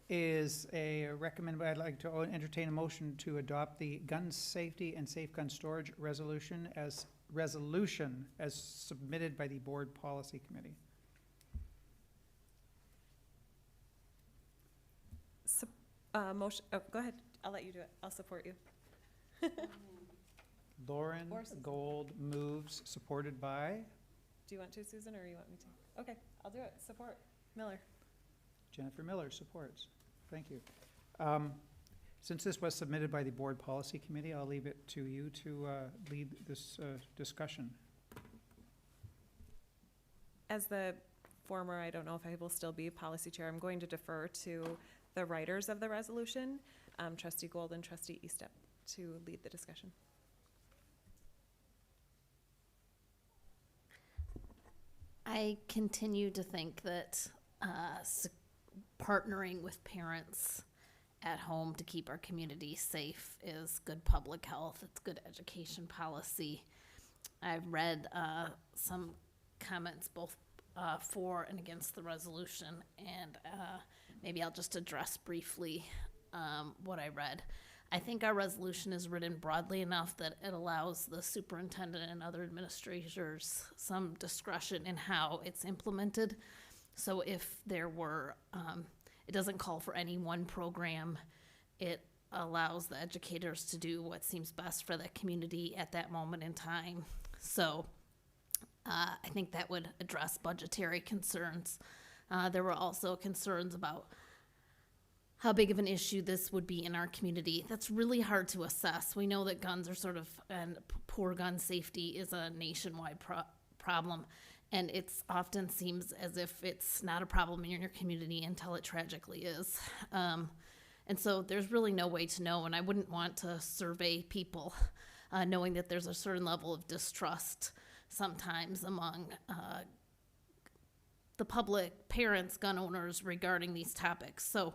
A: is a I'd like to entertain a motion to adopt the gun safety and safe gun storage resolution as submitted by the Board Policy Committee.
B: Motion, go ahead. I'll let you do it. I'll support you.
A: Lauren
B: Or Susan.
A: Gold moves, supported by
B: Do you want to, Susan, or you want me to? Okay, I'll do it. Support. Miller.
A: Jennifer Miller, supports. Thank you. Since this was submitted by the Board Policy Committee, I'll leave it to you to lead this discussion.
B: As the former, I don't know if I will still be policy chair, I'm going to defer to the writers of the resolution, Trustee Gold and Trustee Eastep, to lead the discussion.
N: I continue to think that partnering with parents at home to keep our community safe is good public health. It's good education policy. I've read some comments both for and against the resolution, and maybe I'll just address briefly what I read. I think our resolution is written broadly enough that it allows the superintendent and other administrators some discretion in how it's implemented. So if there were, it doesn't call for any one program. It allows the educators to do what seems best for the community at that moment in time. So I think that would address budgetary concerns. There were also concerns about how big of an issue this would be in our community. That's really hard to assess. We know that guns are and poor gun safety is a nationwide problem, and it often seems as if it's not a problem in your community until it tragically is. And so there's really no way to know, and I wouldn't want to survey people knowing that there's a certain level of distrust sometimes among the public, parents, gun owners regarding these topics. So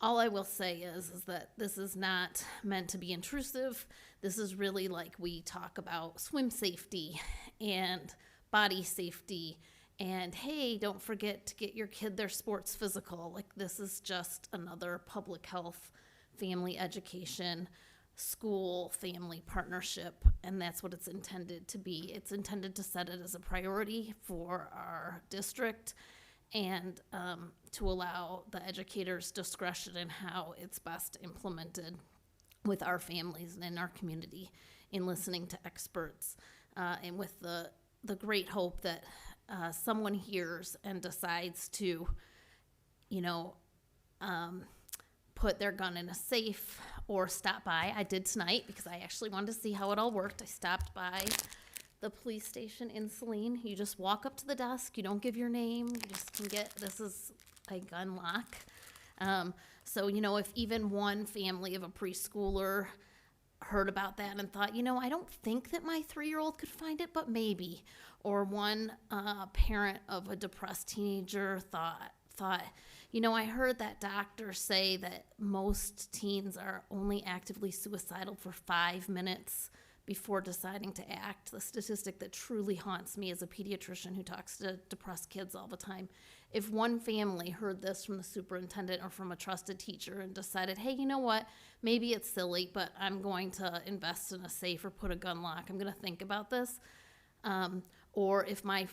N: all I will say is that this is not meant to be intrusive. This is really like we talk about swim safety and body safety and, hey, don't forget to get your kid their sports physical. Like, this is just another public health, family education, school family partnership, and that's what it's intended to be. It's intended to set it as a priority for our district and to allow the educators discretion in how it's best implemented with our families and in our community, in listening to experts, and with the great hope that someone hears and decides to, put their gun in a safe or stop by. I did tonight because I actually wanted to see how it all worked. I stopped by the police station in Saline. You just walk up to the desk. You don't give your name. You just can get, this is a gun lock. So, if even one family of a preschooler heard about that and thought, I don't think that my 3-year-old could find it, but maybe. Or one parent of a depressed teenager thought, I heard that doctor say that most teens are only actively suicidal for 5 minutes before deciding to act. The statistic that truly haunts me as a pediatrician who talks to depressed kids all the time. If one family heard this from the superintendent or from a trusted teacher and decided, hey, you know what, maybe it's silly, but I'm going to invest in a safe or put a gun lock. I'm going to think about this. Or if my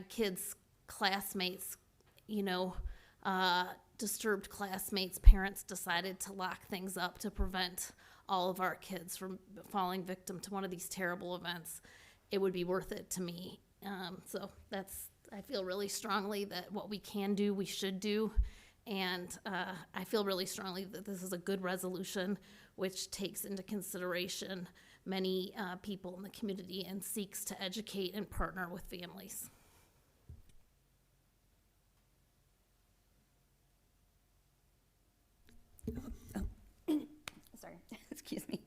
N: kids' classmates, disturbed classmates' parents decided to lock things up to prevent all of our kids from falling victim to one of these terrible events, it would be worth it to me. So I feel really strongly that what we can do, we should do. And I feel really strongly that this is a good resolution, which takes into consideration many people in the community and seeks to educate and partner with families.
C: Sorry, excuse me.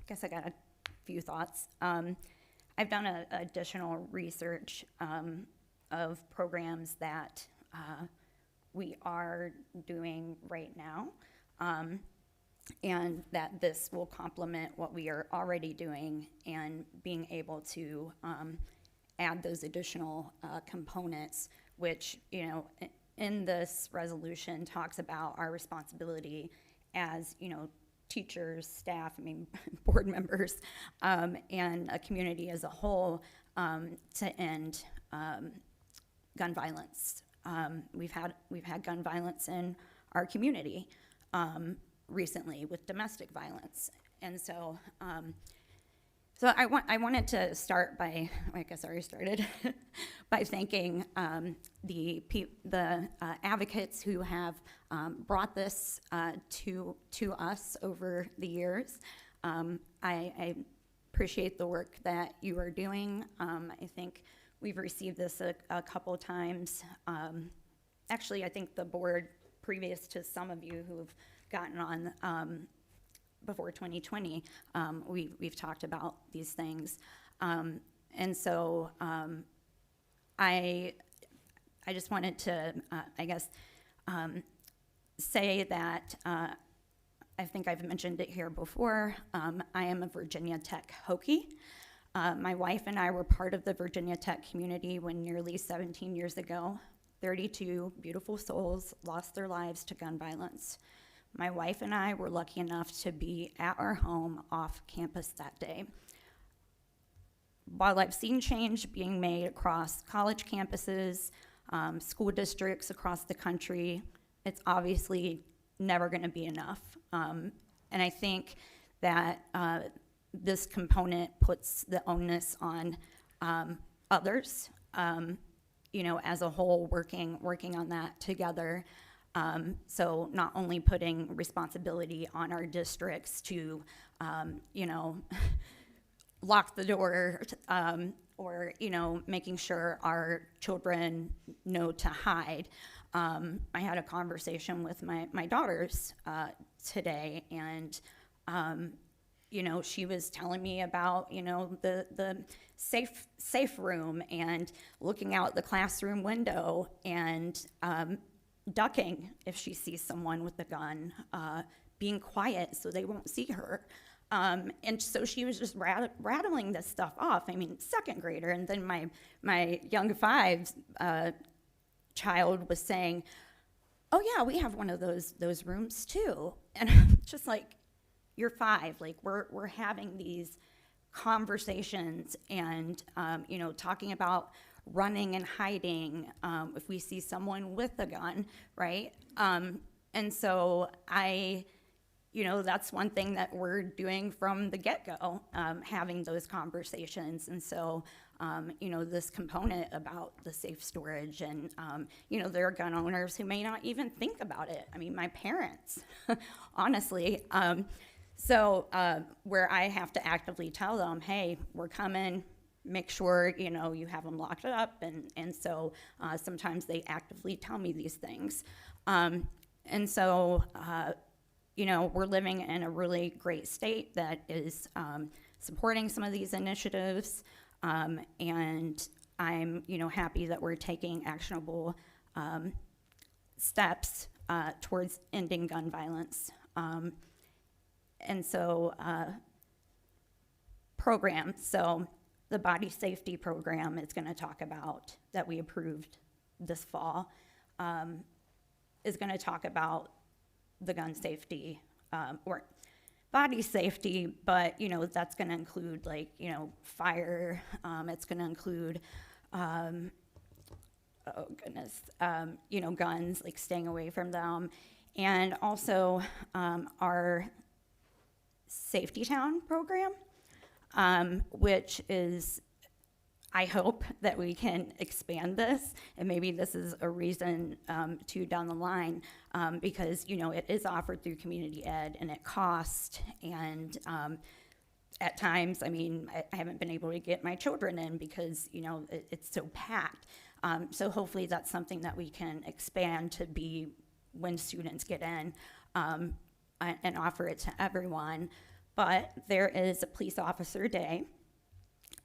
C: Guess I got a few thoughts. I've done additional research of programs that we are doing right now, and that this will complement what we are already doing, and being able to add those additional components, which, in this resolution talks about our responsibility as, teachers, staff, board members, and a community as a whole, to end gun violence. We've had gun violence in our community recently with domestic violence, and so I wanted to start by, I guess I already started, by thanking the advocates who have brought this to us over the years. I appreciate the work that you are doing. I think we've received this a couple times. Actually, I think the board, previous to some of you who've gotten on before 2020, we've talked about these things. And so I just wanted to, say that I think I've mentioned it here before. I am a Virginia Tech Hokie. My wife and I were part of the Virginia Tech community when nearly 17 years ago, 32 beautiful souls lost their lives to gun violence. My wife and I were lucky enough to be at our home off campus that day. While I've seen change being made across college campuses, school districts across the country, it's obviously never going to be enough. And I think that this component puts the onus on others, as a whole, working on that together. So not only putting responsibility on our districts to, lock the door, or, making sure our children know to hide. I had a conversation with my daughters today, and she was telling me about, the safe room and looking out the classroom window and ducking if she sees someone with a gun, being quiet so they won't see her. And so she was just rattling this stuff off. I mean, second grader. And then my young 5 child was saying, oh yeah, we have one of those rooms too. And I'm just like, you're 5, like we're having these conversations and, talking about running and hiding if we see someone with a gun, right? And so that's one thing that we're doing from the get-go, having those conversations. And so, this component about the safe storage and, there are gun owners who may not even think about it. I mean, my parents, honestly. So where I have to actively tell them, hey, we're coming, make sure, you have them locked up. And so sometimes they actively tell me these things. And so, we're living in a really great state that is supporting some of these initiatives. And I'm, happy that we're taking actionable steps towards ending gun violence. And so programs, so the body safety program is going to talk about, that we approved this fall, is going to talk about the gun safety or body safety, but that's going to include fire. It's going to include guns, like staying away from them, and also our Safety Town program, which is, I hope that we can expand this, and maybe this is a reason to down the line, because it is offered through community ed and it costs, and at times, I haven't been able to get my children in because it's so packed. So hopefully that's something that we can expand to be when students get in, and offer it to everyone. But there is a police officer day,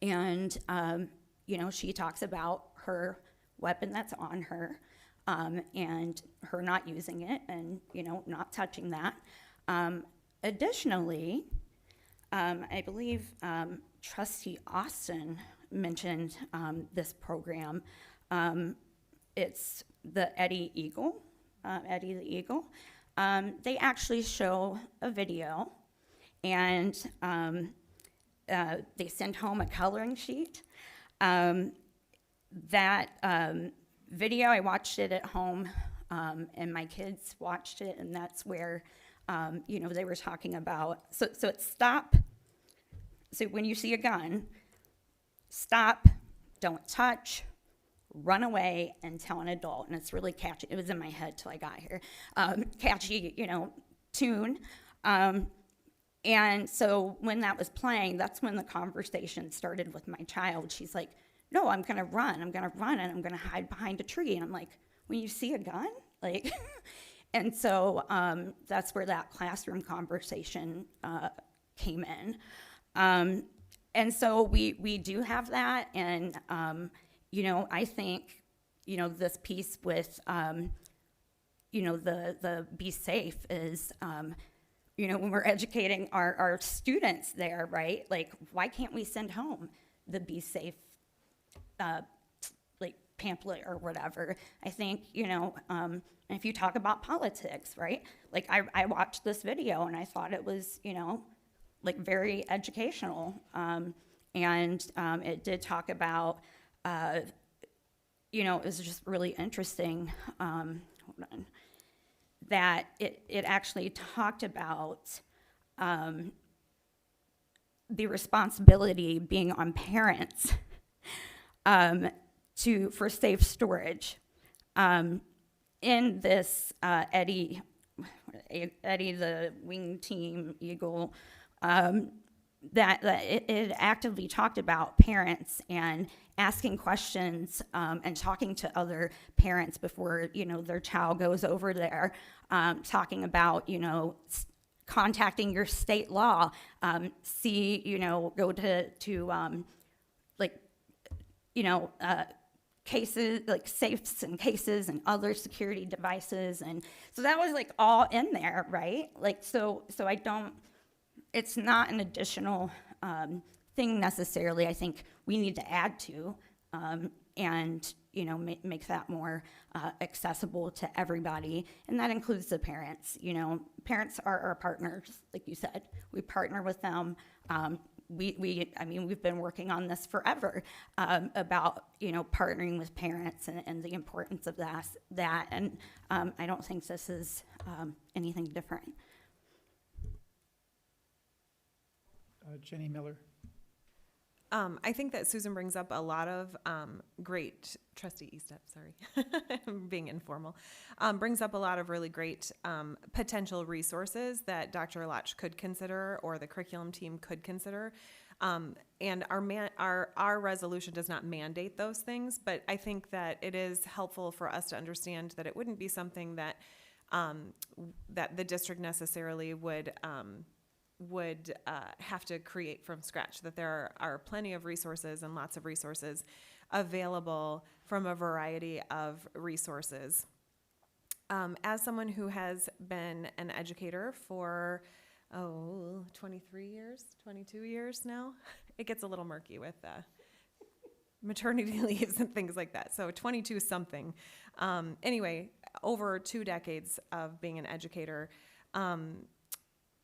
C: and she talks about her weapon that's on her, and her not using it and not touching that. Additionally, I believe Trustee Austin mentioned this program. It's the Eddie the Eagle. They actually show a video, and they send home a coloring sheet. That video, I watched it at home, and my kids watched it, and that's where, they were talking about, so it's stop. So when you see a gun, stop, don't touch, run away, and tell an adult. And it's really catchy. It was in my head till I got here. Catchy, tune. And so when that was playing, that's when the conversation started with my child. She's like, no, I'm going to run, and I'm going to hide behind a tree. And I'm like, when you see a gun? Like, and so that's where that classroom conversation came in. And so we do have that. And, I think, this piece with, the be safe is, when we're educating our students there, right? Like, why can't we send home the be safe, pamphlet or whatever? I think, if you talk about politics, right? Like, I watched this video and I thought it was, very educational. And it did talk about, it was just really interesting. Hold on. That it actually talked about the responsibility being on parents for safe storage. In this Eddie the Wing Team Eagle, that it actively talked about parents and asking questions and talking to other parents before their child goes over there, talking about contacting your state law, go to like, cases, like safes and cases and other security devices. And so that was like all in there, right? Like, so I don't, it's not an additional thing necessarily. I think we need to add to, and make that more accessible to everybody, and that includes the parents. Parents are our partners, like you said. We partner with them. We've been working on this forever, about partnering with parents and the importance of that. And I don't think this is anything different.
A: Jenny Miller.
B: I think that Susan brings up a lot of great, Trustee Estep, sorry, I'm being informal, brings up a lot of really great potential resources that Dr. Lotch could consider or the curriculum team could consider. And our resolution does not mandate those things, but I think that it is helpful for us to understand that it wouldn't be something that that the district necessarily would have to create from scratch, that there are plenty of resources and lots of resources available from a variety of resources. As someone who has been an educator for 23 years, 22 years now, it gets a little murky with maternity leaves and things like that. So 22 something. Anyway, over 2 decades of being an educator,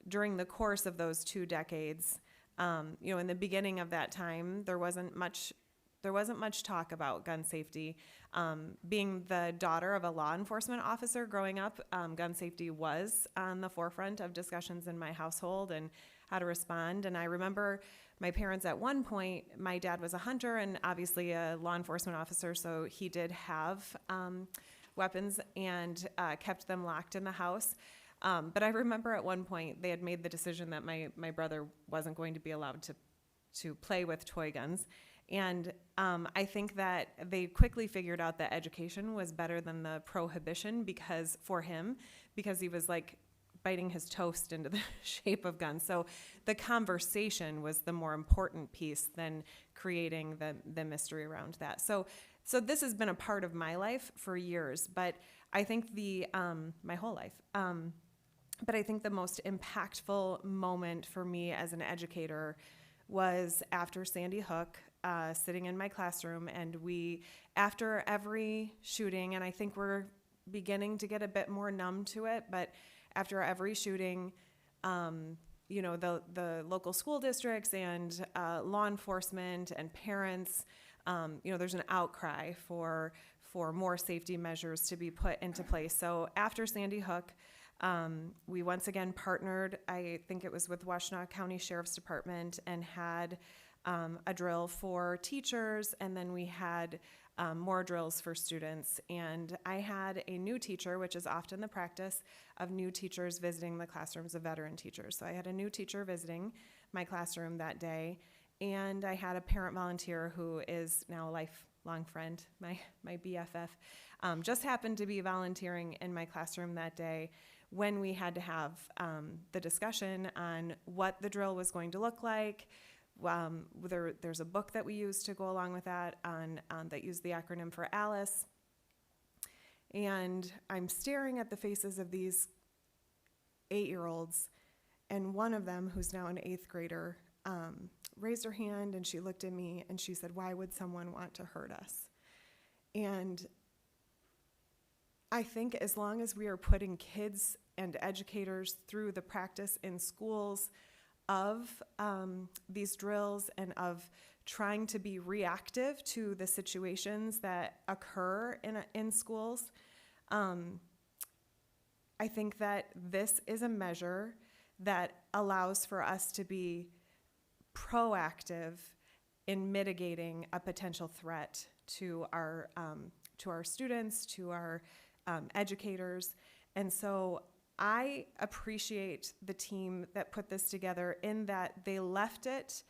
B: during the course of those 2 decades, in the beginning of that time, there wasn't much talk about gun safety. Being the daughter of a law enforcement officer growing up, gun safety was on the forefront of discussions in my household and how to respond. And I remember my parents at one point, my dad was a hunter and obviously a law enforcement officer, so he did have weapons and kept them locked in the house. But I remember at one point they had made the decision that my brother wasn't going to be allowed to play with toy guns. And I think that they quickly figured out that education was better than the prohibition because he was like biting his toast into the shape of guns. So the conversation was the more important piece than creating the mystery around that. So this has been a part of my life for years, but I think my whole life. But I think the most impactful moment for me as an educator was after Sandy Hook, sitting in my classroom, and after every shooting, and I think we're beginning to get a bit more numb to it, but after every shooting, the local school districts and law enforcement and parents, there's an outcry for more safety measures to be put into place. So after Sandy Hook, we once again partnered, I think it was with Washtenaw County Sheriff's Department, and had a drill for teachers, and then we had more drills for students. And I had a new teacher, which is often the practice of new teachers visiting the classrooms of veteran teachers. So I had a new teacher visiting my classroom that day, and I had a parent volunteer who is now a lifelong friend, my BFF, just happened to be volunteering in my classroom that day when we had to have the discussion on what the drill was going to look like. There's a book that we use to go along with that that used the acronym for ALICE. And I'm staring at the faces of these 8-year-olds, and one of them, who's now an 8th grader, raised her hand and she looked at me and she said, "Why would someone want to hurt us?" And I think as long as we are putting kids and educators through the practice in schools of these drills and of trying to be reactive to the situations that occur in schools, I think that this is a measure that allows for us to be proactive in mitigating a potential threat to our students, to our educators. And so I appreciate the team that put this together in that they left it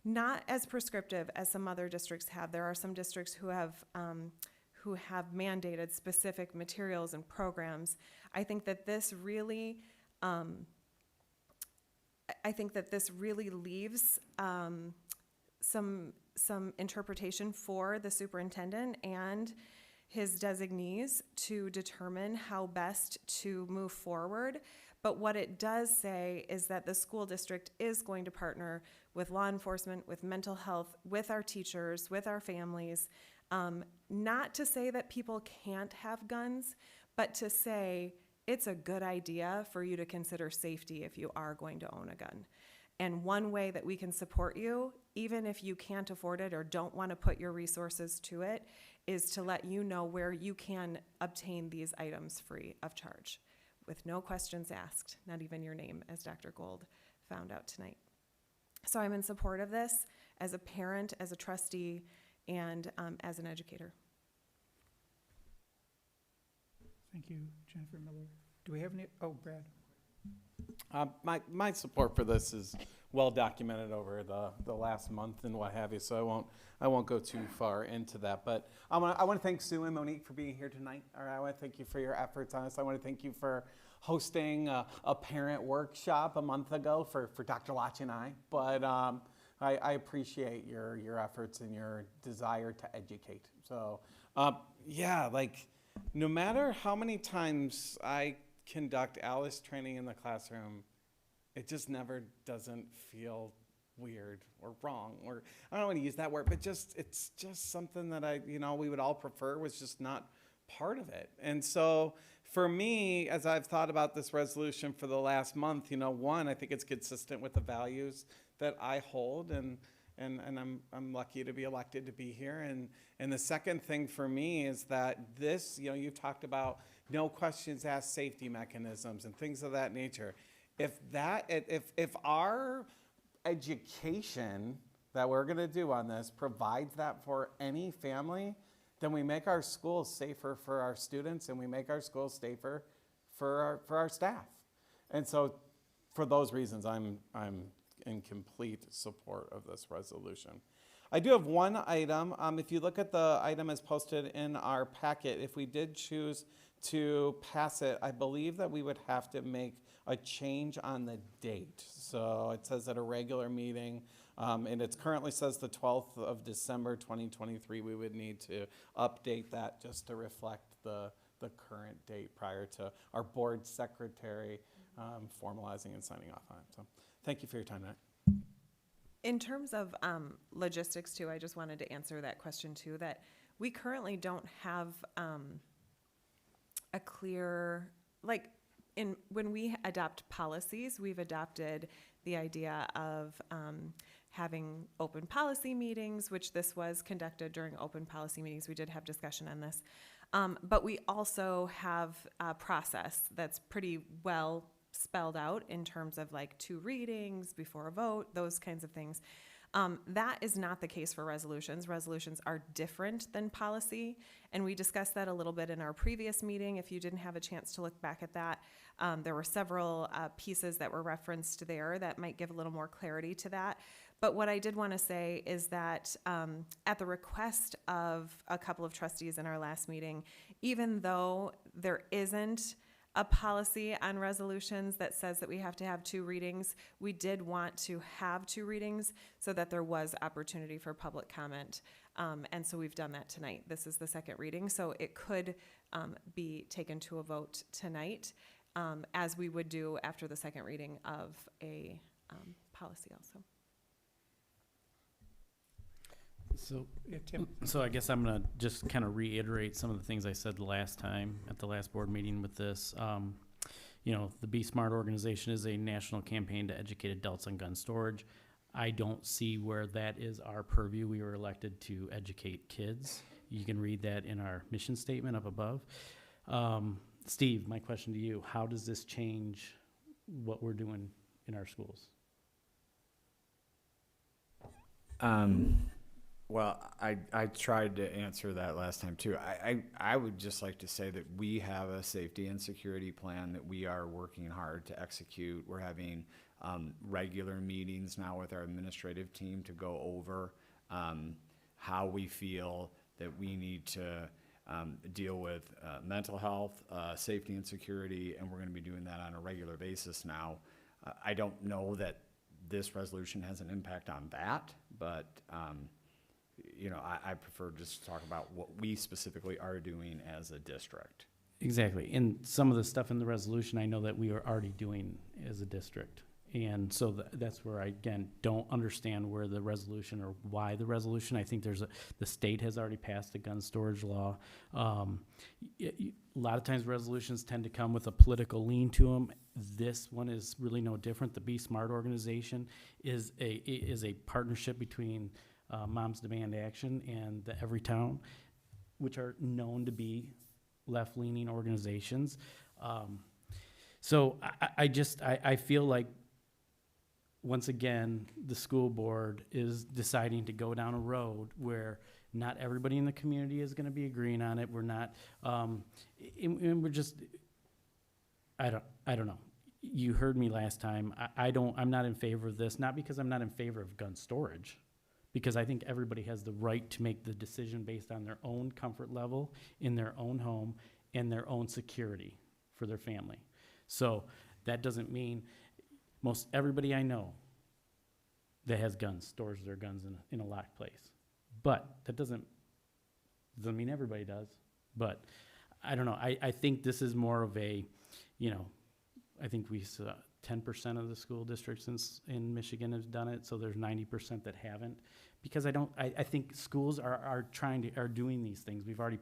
B: not as prescriptive as some other districts have. There are some districts who have mandated specific materials and programs. I think that this really I think that this really leaves some interpretation for the superintendent and his designees to determine how best to move forward. But what it does say is that the school district is going to partner with law enforcement, with mental health, with our teachers, with our families, not to say that people can't have guns, but to say it's a good idea for you to consider safety if you are going to own a gun. And one way that we can support you, even if you can't afford it or don't want to put your resources to it, is to let you know where you can obtain these items free of charge with no questions asked, not even your name, as Dr. Gold found out tonight. So I'm in support of this as a parent, as a trustee, and as an educator.
A: Thank you, Jennifer Miller. Do we have any, oh, Brad.
E: My support for this is well documented over the last month and what have you, so I won't go too far into that. But I want to thank Sue and Monique for being here tonight. All right, I want to thank you for your efforts on this. I want to thank you for hosting a parent workshop a month ago for Dr. Lach and I. But I appreciate your efforts and your desire to educate. So yeah, like no matter how many times I conduct Alice training in the classroom, it just never doesn't feel weird or wrong, or I don't want to use that word, but it's just something that we would all prefer was just not part of it. And so for me, as I've thought about this resolution for the last month, one, I think it's consistent with the values that I hold, and I'm lucky to be elected to be here. And the second thing for me is that this, you've talked about no questions asked safety mechanisms and things of that nature. If our education that we're going to do on this provides that for any family, then we make our schools safer for our students, and we make our schools safer for our staff. And so for those reasons, I'm in complete support of this resolution. I do have one item. If you look at the item as posted in our packet, if we did choose to pass it, I believe that we would have to make a change on the date. So it says at a regular meeting, and it currently says the 12th of December 2023. We would need to update that just to reflect the current date prior to our board secretary formalizing and signing off on it. So thank you for your time tonight.
B: In terms of logistics too, I just wanted to answer that question too, that we currently don't have a clear, when we adopt policies, we've adopted the idea of having open policy meetings, which this was conducted during open policy meetings. We did have discussion on this. But we also have a process that's pretty well spelled out in terms of 2 readings before a vote, those kinds of things. That is not the case for resolutions. Resolutions are different than policy, and we discussed that a little bit in our previous meeting. If you didn't have a chance to look back at that, there were several pieces that were referenced there that might give a little more clarity to that. But what I did want to say is that at the request of a couple of trustees in our last meeting, even though there isn't a policy on resolutions that says that we have to have 2 readings, we did want to have 2 readings so that there was opportunity for public comment. And so we've done that tonight. This is the 2nd reading, so it could be taken to a vote tonight, as we would do after the 2nd reading of a policy also.
A: So, yeah, Tim.
O: So I guess I'm gonna just kind of reiterate some of the things I said the last time at the last board meeting with this. The Be Smart organization is a national campaign to educate adults on gun storage. I don't see where that is our purview. We were elected to educate kids. You can read that in our mission statement up above. Steve, my question to you, how does this change what we're doing in our schools?
M: Well, I tried to answer that last time too. I would just like to say that we have a safety and security plan that we are working hard to execute. We're having regular meetings now with our administrative team to go over how we feel that we need to deal with mental health, safety and security, and we're going to be doing that on a regular basis now. I don't know that this resolution has an impact on that, but, you know, I prefer just to talk about what we specifically are doing as a district.
O: Exactly. And some of the stuff in the resolution, I know that we are already doing as a district. And so that's where I, again, don't understand where the resolution or why the resolution. I think the state has already passed a gun storage law. A lot of times resolutions tend to come with a political lean to them. This one is really no different. The Be Smart organization is a partnership between Moms Demand Action and the Everytown, which are known to be left-leaning organizations. So I feel like, once again, the school board is deciding to go down a road where not everybody in the community is going to be agreeing on it. We're not, and we're just, I don't know. You heard me last time. I'm not in favor of this, not because I'm not in favor of gun storage, because I think everybody has the right to make the decision based on their own comfort level in their own home and their own security for their family. So that doesn't mean most everybody I know that has guns stores their guns in a locked place. But that doesn't mean everybody does. But I don't know. I think this is more of a, you know, I think we saw 10% of the school districts in Michigan have done it, so there's 90% that haven't. Because I think schools are doing these things. We've already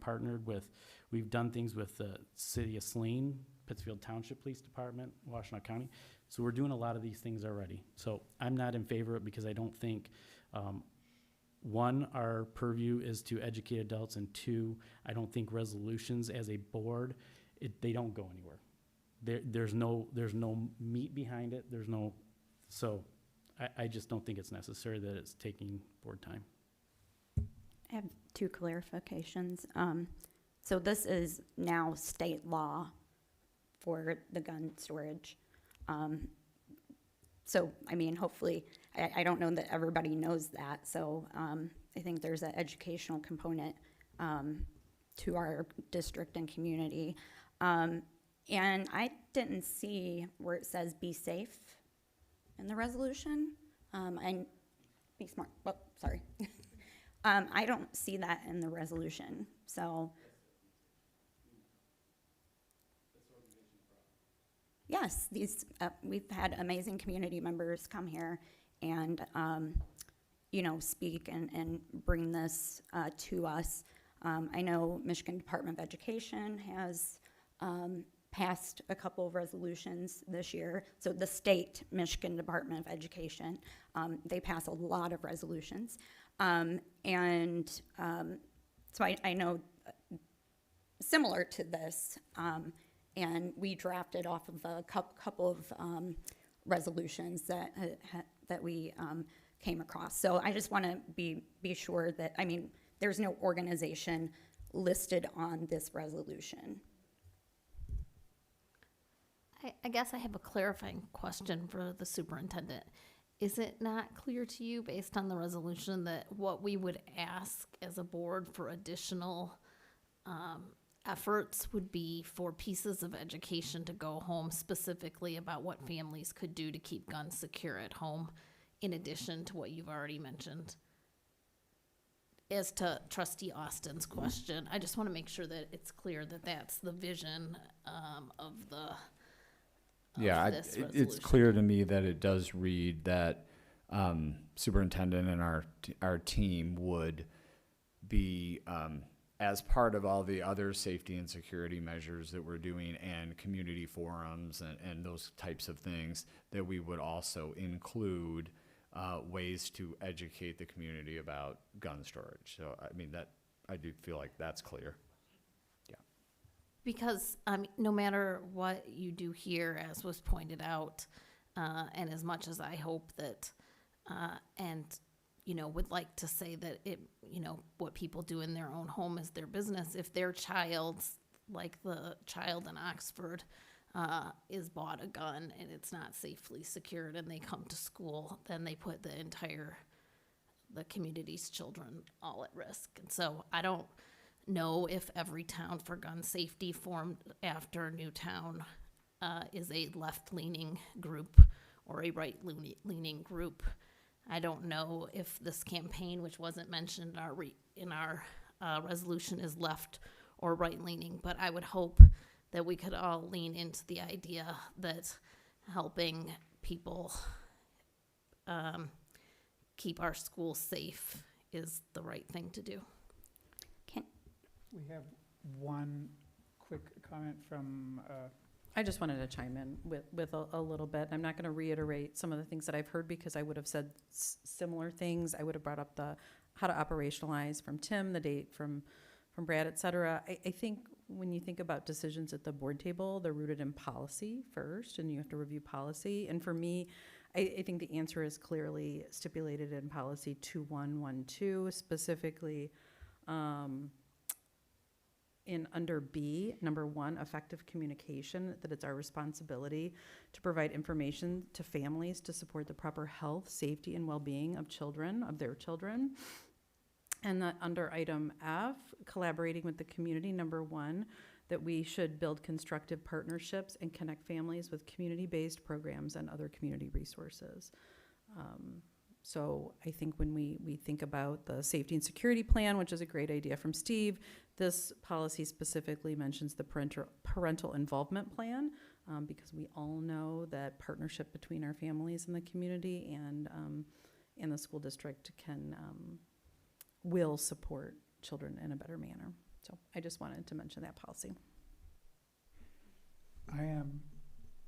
O: we've done things with the city of Saline, Pittsfield Township Police Department, Washtenaw County. So we're doing a lot of these things already. So I'm not in favor of it because I don't think, one, our purview is to educate adults, and two, I don't think resolutions as a board, they don't go anywhere. There's no meat behind it. So I just don't think it's necessary that it's taking board time.
C: I have two clarifications. So this is now state law for the gun storage. So, I mean, hopefully, I don't know that everybody knows that. So I think there's an educational component to our district and community. And I didn't see where it says be safe in the resolution. And be smart. Well, sorry. I don't see that in the resolution. So. Yes, we've had amazing community members come here and, you know, speak and bring this to us. I know Michigan Department of Education has passed a couple of resolutions this year. So the state Michigan Department of Education, they pass a lot of resolutions. So I know similar to this, and we drafted off of a couple of resolutions that we came across. So I just want to be sure that, I mean, there's no organization listed on this resolution.
N: I guess I have a clarifying question for the superintendent. Is it not clear to you, based on the resolution, that what we would ask as a board for additional efforts would be for pieces of education to go home, specifically about what families could do to keep guns secure at home, in addition to what you've already mentioned? As to Trustee Austin's question, I just want to make sure that it's clear that that's the vision of the
M: Yeah,
N: this
M: it's
N: resolution.
M: clear to me that it does read that superintendent and our team would be, as part of all the other safety and security measures that we're doing and community forums and those types of things, that we would also include ways to educate the community about gun storage. So, I mean, that I do feel like that's clear.
N: Because no matter what you do here, as was pointed out, and as much as I hope that, and you know, would like to say that it, you know, what people do in their own home is their business. If their child's, like the child in Oxford, is bought a gun and it's not safely secured and they come to school, then they put the community's children all at risk. And so I don't know if every town for gun safety formed after Newtown is a left-leaning group, or a right-leaning group. I don't know if this campaign, which wasn't mentioned in our resolution, is left or right-leaning, but I would hope that we could all lean into the idea that helping people keep our schools safe is the right thing to do.
A: We have one quick comment from,
D: I just wanted to chime in with a little bit. I'm not going to reiterate some of the things that I've heard because I would have said similar things. I would have brought up the how to operationalize from Tim, the date from Brad, et cetera. I think when you think about decisions at the board table, they're rooted in policy first, and you have to review policy. And for me, I think the answer is clearly stipulated in policy 2112, specifically in under B, number 1, effective communication, that it's our responsibility to provide information to families to support the proper health, safety, and well-being of their children. And that under item F, collaborating with the community, number 1, that we should build constructive partnerships and connect families with community-based programs and other community resources. So I think when we think about the safety and security plan, which is a great idea from Steve, this policy specifically mentions the parental involvement plan, because we all know that partnership between our families and the community and the school district will support children in a better manner. So I just wanted to mention that policy.
A: I am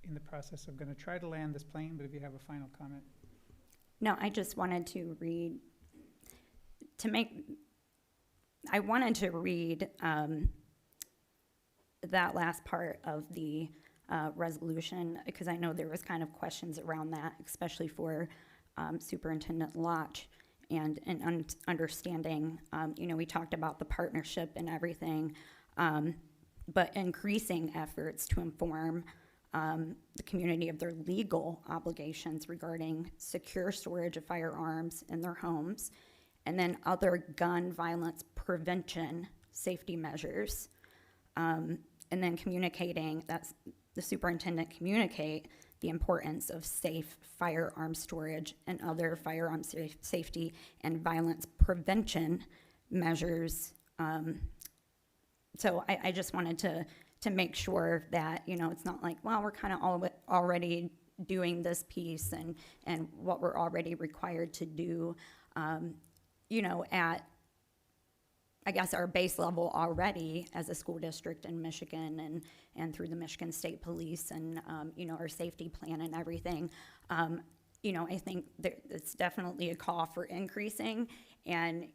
A: in the process of going to try to land this plane, but if you have a final comment.
C: No, I just wanted to read that last part of the resolution, because I know there was kind of questions around that, especially for Superintendent Lotch and understanding, we talked about the partnership and everything, but increasing efforts to inform the community of their legal obligations regarding secure storage of firearms in their homes, and then other gun violence prevention safety measures, and then communicating, that's the superintendent communicate the importance of safe firearm storage and other firearm safety and violence prevention measures. So I just wanted to make sure that, it's not like, well, we're kind of already doing this piece and what we're already required to do, at, I guess, our base level already as a school district in Michigan and through the Michigan State Police and, our safety plan and everything. I think it's definitely a call for increasing and,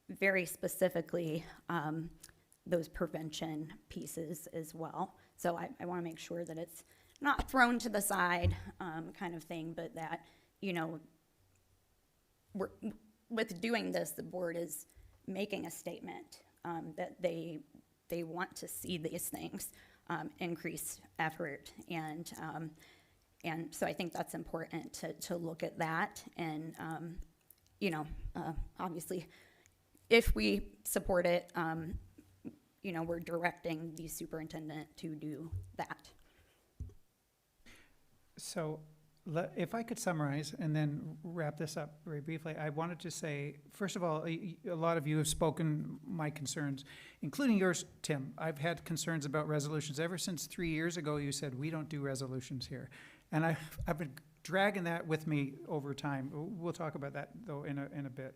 C: very specifically, those prevention pieces as well. So I want to make sure that it's not thrown to the side kind of thing, but that, with doing this, the board is making a statement that they want to see these things increase effort, and so I think that's important to look at that, and obviously, if we support it, we're directing the superintendent to do that.
A: So if I could summarize and then wrap this up very briefly, I wanted to say, first of all, a lot of you have spoken my concerns, including yours, Tim. I've had concerns about resolutions ever since 3 years ago. You said, we don't do resolutions here. And I've been dragging that with me over time. We'll talk about that, though, in a bit.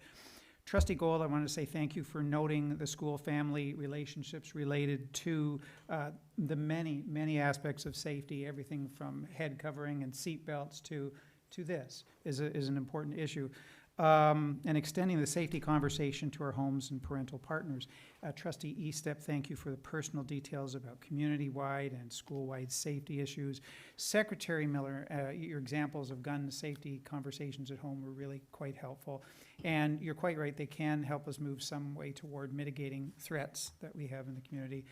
A: Trustee Gold, I want to say thank you for noting the school-family relationships related to the many, many aspects of safety, everything from head covering and seat belts to this is an important issue. And extending the safety conversation to our homes and parental partners. Trustee Eastep, thank you for the personal details about community-wide and school-wide safety issues. Secretary Miller, your examples of gun safety conversations at home were really quite helpful. And you're quite right, they can help us move some way toward mitigating threats that we have in the community.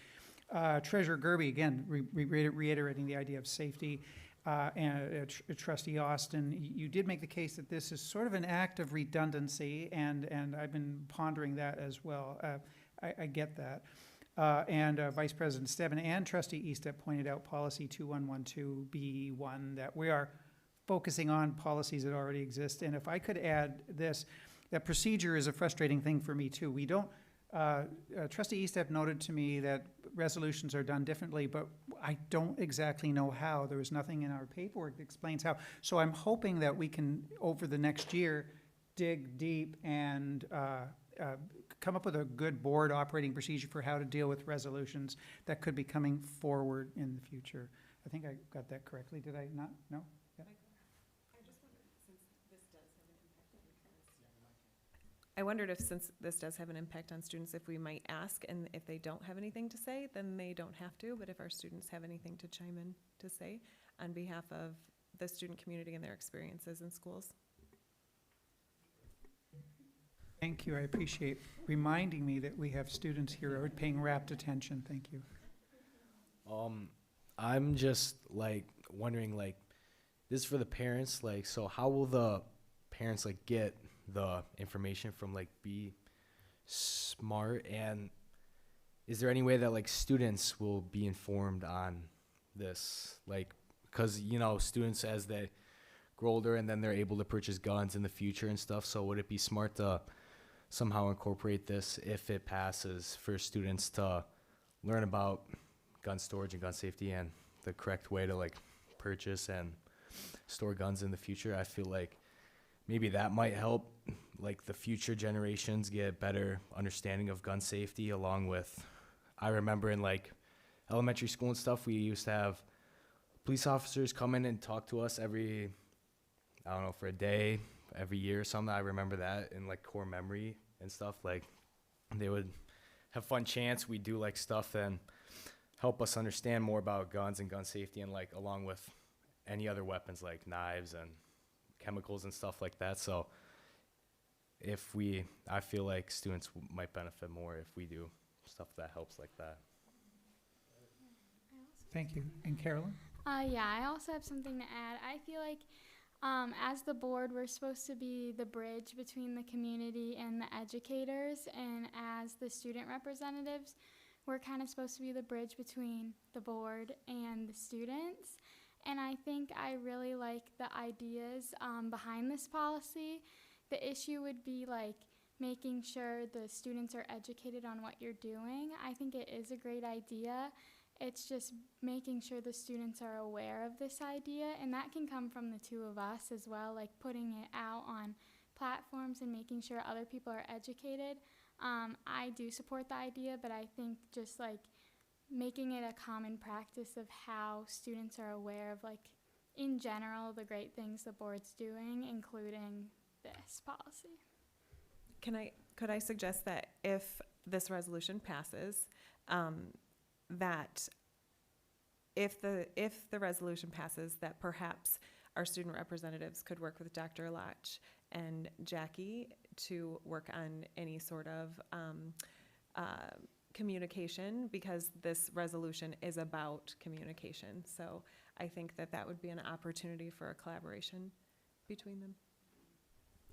A: Treasurer Gerby, again, reiterating the idea of safety. And Trustee Austin, you did make the case that this is sort of an act of redundancy, and I've been pondering that as well. I get that. And Vice President Stebbin and Trustee Eastep pointed out policy 2112B1 that we are focusing on policies that already exist. And if I could add this, that procedure is a frustrating thing for me too. We don't, Trustee Eastep noted to me that resolutions are done differently, but I don't exactly know how. There was nothing in our paperwork that explains how. So I'm hoping that we can, over the next year, dig deep and come up with a good board operating procedure for how to deal with resolutions that could be coming forward in the future. I think I got that correctly. Did I not? No? Yeah.
B: I wondered if, since this does have an impact on students, if we might ask, and if they don't have anything to say, then they don't have to, but if our students have anything to chime in to say on behalf of the student community and their experiences in schools.
A: Thank you. I appreciate reminding me that we have students here who are paying rapt attention. Thank you.
P: I'm just like wondering, like, this is for the parents, like, so how will the parents like get the information from like Be Smart, and is there any way that like students will be informed on this, like, because you know students as they grow older and then they're able to purchase guns in the future and stuff, so would it be smart to somehow incorporate this if it passes for students to learn about gun storage and gun safety and the correct way to like purchase and store guns in the future? I feel like maybe that might help like the future generations get better understanding of gun safety, along with, I remember in like elementary school and stuff, we used to have police officers come in and talk to us every, I don't know, for a day, every year or something. I remember that in like core memory and stuff. Like they would have fun chants. We do like stuff and help us understand more about guns and gun safety, and like along with any other weapons like knives and chemicals and stuff like that. So I feel like students might benefit more if we do stuff that helps like that.
A: Thank you. And Carolyn?
Q: Yeah, I also have something to add. I feel like as the board, we're supposed to be the bridge between the community and the educators, and as the student representatives, we're kind of supposed to be the bridge between the board and the students. And I think I really like the ideas behind this policy. The issue would be like making sure the students are educated on what you're doing. I think it is a great idea. It's just making sure the students are aware of this idea, and that can come from the two of us as well, like putting it out on platforms and making sure other people are educated. I do support the idea, but I think just like making it a common practice of how students are aware of, like, in general, the great things the board's doing, including this policy.
B: Could I suggest that if this resolution passes, that if the resolution passes, that perhaps our student representatives could work with Dr. Lotch and Jackie to work on any sort of communication, because this resolution is about communication. So I think that would be an opportunity for a collaboration between them.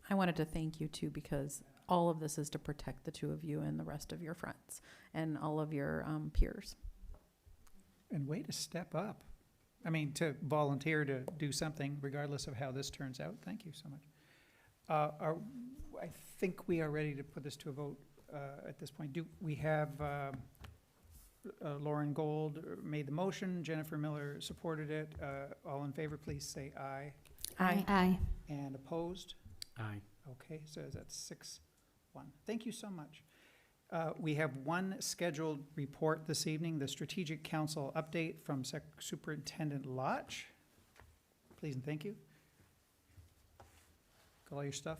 D: I wanted to thank you too, because all of this is to protect the two of you and the rest of your friends and all of your peers.
A: And way to step up. I mean, to volunteer to do something regardless of how this turns out. Thank you so much. I think we are ready to put this to a vote at this point. Do we have Lauren Gold made the motion, Jennifer Miller supported it. All in favor, please say aye.
C: Aye. Aye.
A: And opposed?
O: Aye.
A: Okay, so that's 6-1. Thank you so much. We have one scheduled report this evening, the Strategic Council update from Superintendent Lotch. Please and thank you. Got all your stuff?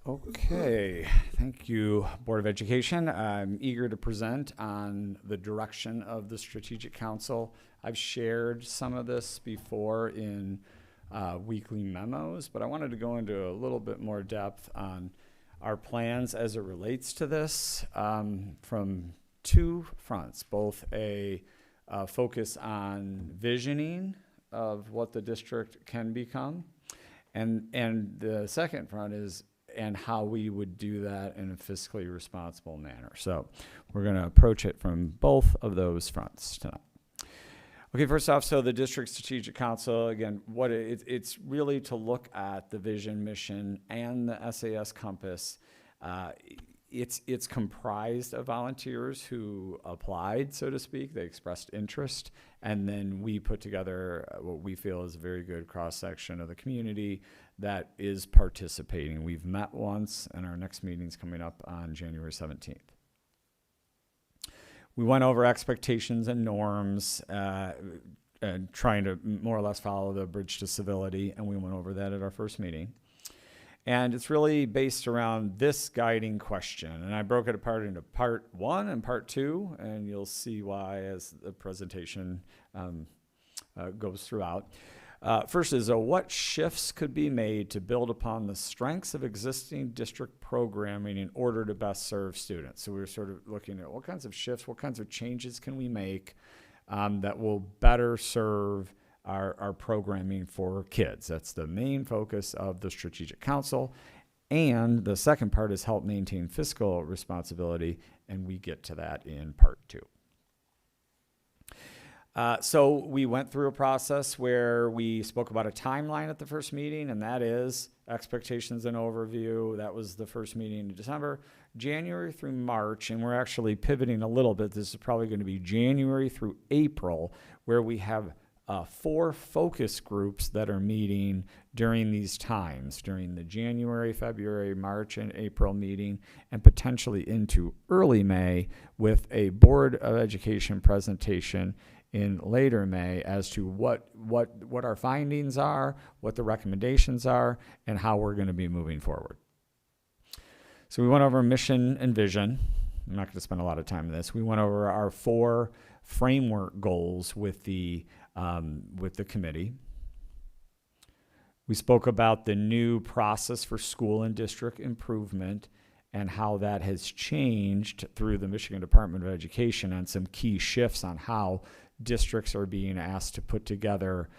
M: Okay, thank you, Board of Education. I'm eager to present on the direction of the Strategic Council. I've shared some of this before in weekly memos, but I wanted to go into a little bit more depth on our plans as it relates to this from two fronts, both a focus on visioning of what the district can become, And the second front is and how we would do that in a fiscally responsible manner. So we're going to approach it from both of those fronts tonight. Okay, first off, so the District Strategic Council, again, what it's really to look at the vision, mission, and the SAS Compass. It's comprised of volunteers who applied, so to speak. They expressed interest, and then we put together what we feel is a very good cross-section of the community that is participating. We've met once, and our next meeting's coming up on January 17th. We went over expectations and norms, and trying to more or less follow the bridge to civility, and we went over that at our first meeting. And it's really based around this guiding question. And I broke it apart into part 1 and part 2, and you'll see why as the presentation goes throughout. First is what shifts could be made to build upon the strengths of existing district programming in order to best serve students. So we're sort of looking at what kinds of shifts, what kinds of changes can we make that will better serve our programming for kids. That's the main focus of the Strategic Council. And the second part is help maintain fiscal responsibility, and we get to that in part 2. So we went through a process where we spoke about a timeline at the first meeting, and that is expectations and overview. That was the first meeting in December, January through March, and we're actually pivoting a little bit. This is probably going to be January through April, where we have 4 focus groups that are meeting during these times, during the January, February, March, and April meeting, and potentially into early May with a Board of Education presentation in later May as to what our findings are, what the recommendations are, and how we're going to be moving forward. So we went over mission and vision. I'm not going to spend a lot of time on this. We went over our 4 framework goals with the committee. We spoke about the new process for school and district improvement and how that has changed through the Michigan Department of Education and some key shifts on how districts are being asked to put together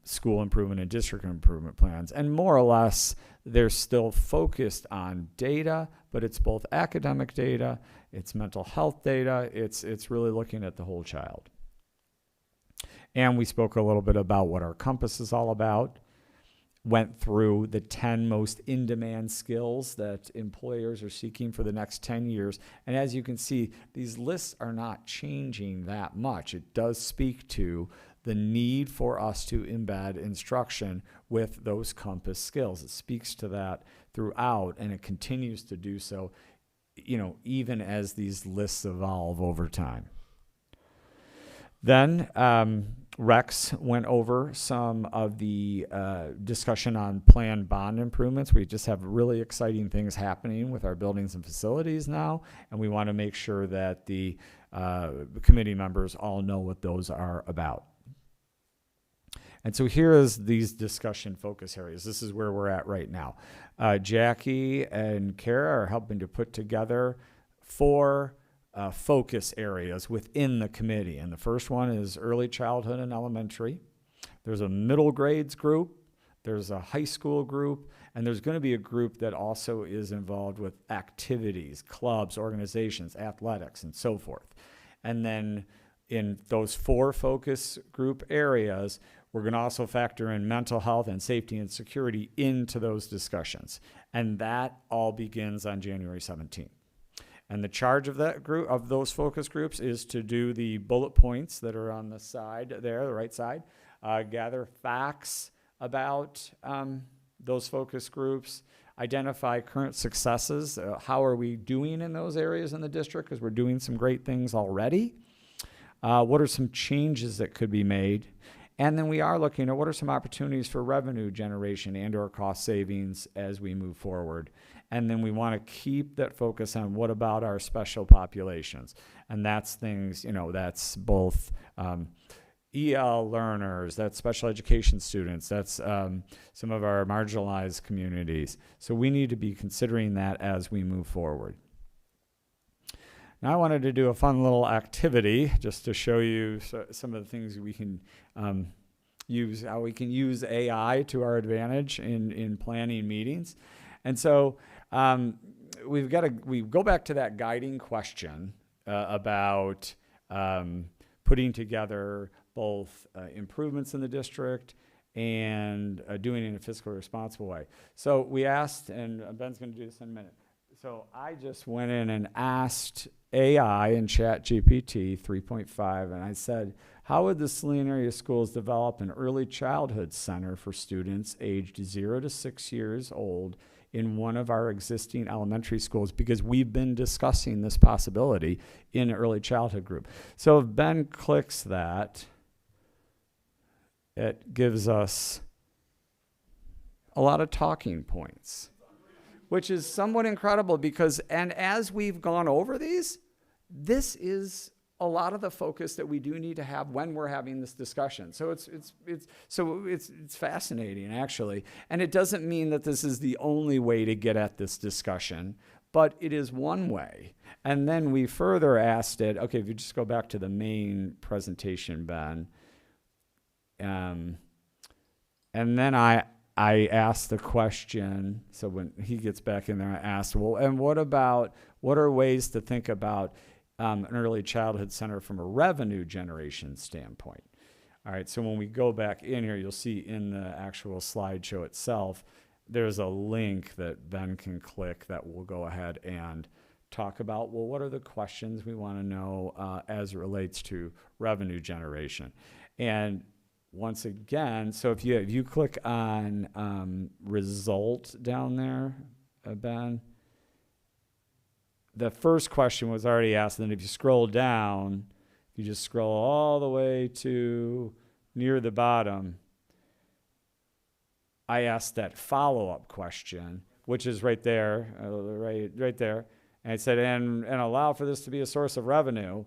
M: school improvement and district improvement plans. And more or less, they're still focused on data, but it's both academic data, it's mental health data, it's really looking at the whole child. And we spoke a little bit about what our compass is all about, went through the 10 most in-demand skills that employers are seeking for the next 10 years. And as you can see, these lists are not changing that much. It does speak to the need for us to embed instruction with those compass skills. It speaks to that throughout, and it continues to do so, even as these lists evolve over time. Then Rex went over some of the discussion on planned bond improvements. We just have really exciting things happening with our buildings and facilities now, and we want to make sure that the committee members all know what those are about. And so here is these discussion focus areas. This is where we're at right now. Jackie and Kara are helping to put together 4 focus areas within the committee. And the first one is early childhood and elementary. There's a middle grades group, there's a high school group, and there's going to be a group that also is involved with activities, clubs, organizations, athletics, and so forth. And then in those 4 focus group areas, we're going to also factor in mental health and safety and security into those discussions. And that all begins on January 17th. And the charge of that group, of those focus groups, is to do the bullet points that are on the side there, the right side, gather facts about those focus groups, identify current successes. How are we doing in those areas in the district? Because we're doing some great things already. What are some changes that could be made? And then we are looking at what are some opportunities for revenue generation and or cost savings as we move forward. And then we want to keep that focus on what about our special populations. And that's things, that's both EL learners, that's special education students, that's some of our marginalized communities. So we need to be considering that as we move forward. Now I wanted to do a fun little activity just to show you some of the things we can use AI to our advantage in planning meetings. And so we go back to that guiding question about putting together both improvements in the district and doing it in a fiscally responsible way. So we asked, and Ben's going to do this in a minute. So I just went in and asked AI and ChatGPT 3.5, and I said, how would the Saline area schools develop an early childhood center for students aged 0 to 6 years old in one of our existing elementary schools? Because we've been discussing this possibility in an early childhood group. So if Ben clicks that, it gives us a lot of talking points, which is somewhat incredible because, and as we've gone over these, this is a lot of the focus that we do need to have when we're having this discussion. So it's fascinating actually. And it doesn't mean that this is the only way to get at this discussion, but it is one way. And then we further asked it, okay, if you just go back to the main presentation, Ben, and then I asked the question, so when he gets back in there, I asked, well, and what are ways to think about an early childhood center from a revenue generation standpoint? All right, so when we go back in here, you'll see in the actual slideshow itself, there's a link that Ben can click that will go ahead and talk about, well, what are the questions we want to know as it relates to revenue generation? And once again, so if you click on result down there, Ben, the first question was already asked, and then if you scroll down, if you just scroll all the way to near the bottom, I asked that follow-up question, which is right there, right there, and it said, and allow for this to be a source of revenue.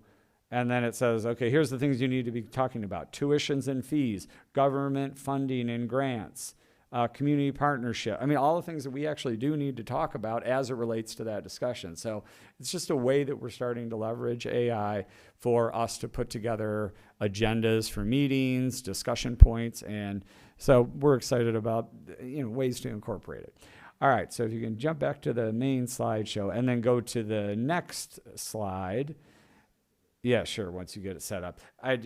M: And then it says, okay, here's the things you need to be talking about: tuitions and fees, government funding and grants, community partnership. I mean, all the things that we actually do need to talk about as it relates to that discussion. So it's just a way that we're starting to leverage AI for us to put together agendas for meetings, discussion points, and so we're excited about ways to incorporate it. All right, so if you can jump back to the main slideshow and then go to the next slide. Yeah, sure. Once you get it set up, I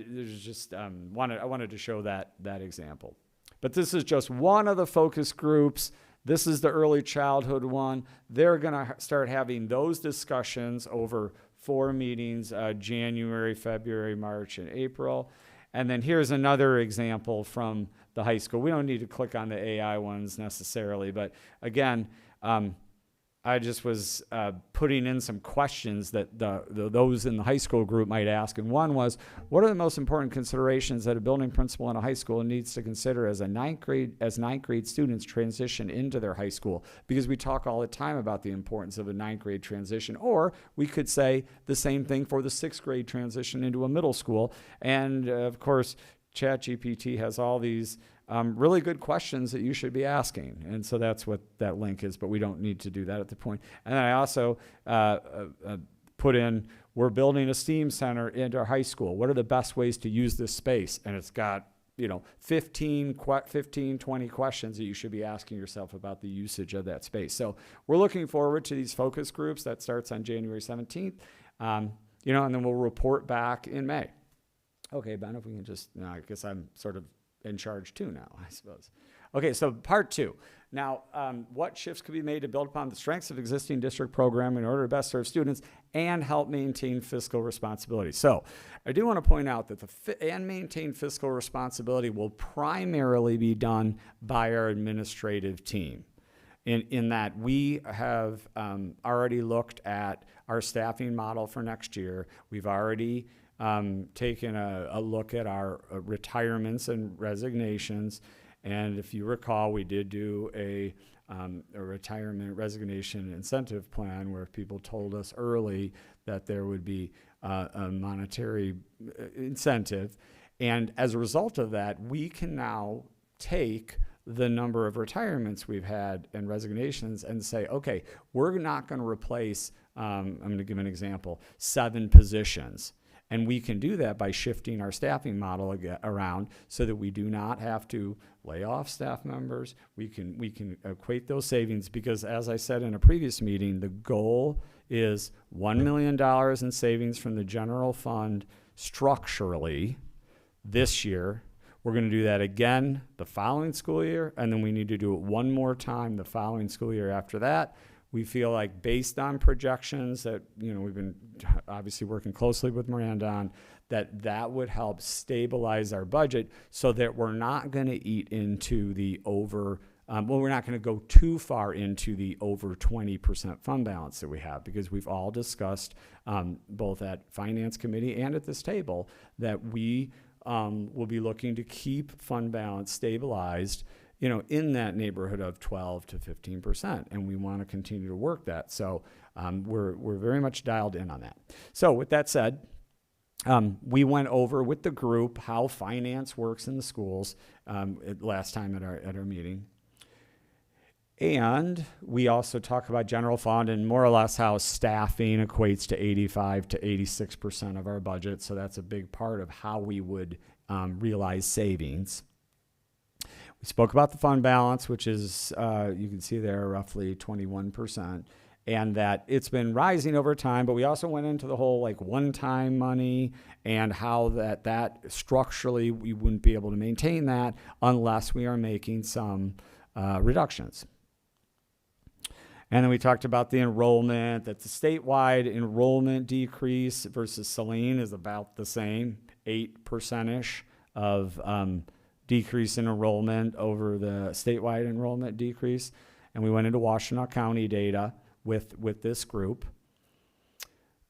M: wanted to show that example. But this is just one of the focus groups. This is the early childhood one. They're going to start having those discussions over 4 meetings: January, February, March, and April. And then here's another example from the high school. We don't need to click on the AI ones necessarily, but again, I just was putting in some questions that those in the high school group might ask. And one was, what are the most important considerations that a building principal in a high school needs to consider as ninth grade students transition into their high school? Because we talk all the time about the importance of a 9th grade transition. Or we could say the same thing for the 6th grade transition into a middle school. And of course, ChatGPT has all these really good questions that you should be asking. And so that's what that link is, but we don't need to do that at the point. And then I also put in, we're building a STEAM center into our high school. What are the best ways to use this space? And it's got 15, 20 questions that you should be asking yourself about the usage of that space. So we're looking forward to these focus groups. That starts on January 17th, and then we'll report back in May. Okay, Ben, if we can just, I guess I'm sort of in charge too now, I suppose. Okay, so part 2. Now, what shifts could be made to build upon the strengths of existing district program in order to best serve students and help maintain fiscal responsibility? So I do want to point out that and maintain fiscal responsibility will primarily be done by our administrative team. In that we have already looked at our staffing model for next year. We've already taken a look at our retirements and resignations. And if you recall, we did do a retirement resignation incentive plan where people told us early that there would be a monetary incentive. And as a result of that, we can now take the number of retirements we've had and resignations and say, okay, we're not going to replace, I'm going to give an example, 7 positions. And we can do that by shifting our staffing model around so that we do not have to lay off staff members. We can equate those savings because, as I said in a previous meeting, the goal is $1 million in savings from the general fund structurally this year. We're going to do that again the following school year, and then we need to do it one more time the following school year after that. We feel like, based on projections that, we've been obviously working closely with Miranda on, that would help stabilize our budget so that we're not going to eat into the we're not going to go too far into the over 20% fund balance that we have, because we've all discussed both at Finance Committee and at this table that we will be looking to keep fund balance stabilized in that neighborhood of 12 to 15%, and we want to continue to work that. So we're very much dialed in on that. So with that said, we went over with the group how finance works in the schools last time at our meeting. And we also talk about general fund and more or less how staffing equates to 85 to 86% of our budget. So that's a big part of how we would realize savings. We spoke about the fund balance, which is, you can see there, roughly 21%, and that it's been rising over time, but we also went into the whole one-time money and how that structurally we wouldn't be able to maintain that unless we are making some reductions. And then we talked about the enrollment, that the statewide enrollment decrease versus Saline is about the same, 8%-ish of decrease in enrollment over the statewide enrollment decrease. And we went into Washtenaw County data with this group.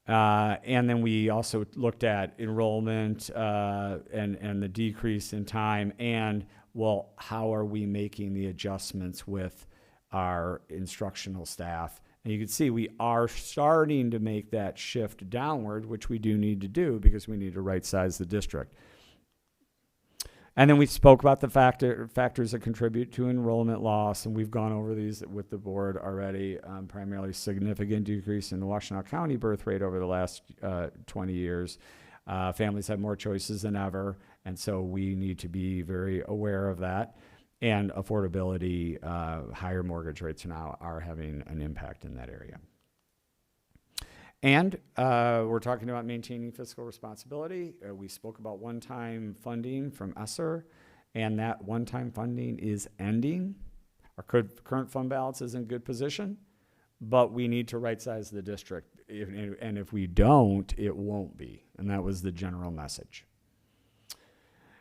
M: And then we also looked at enrollment and the decrease in time and, how are we making the adjustments with our instructional staff? And you can see we are starting to make that shift downward, which we do need to do because we need to right-size the district. And then we spoke about the factors that contribute to enrollment loss, and we've gone over these with the board already, primarily significant decrease in the Washtenaw County birth rate over the last 20 years. Families have more choices than ever, and so we need to be very aware of that. And affordability, higher mortgage rates now are having an impact in that area. And we're talking about maintaining fiscal responsibility. We spoke about one-time funding from ESSER, and that one-time funding is ending. Our current fund balance is in good position, but we need to right-size the district. And if we don't, it won't be. And that was the general message.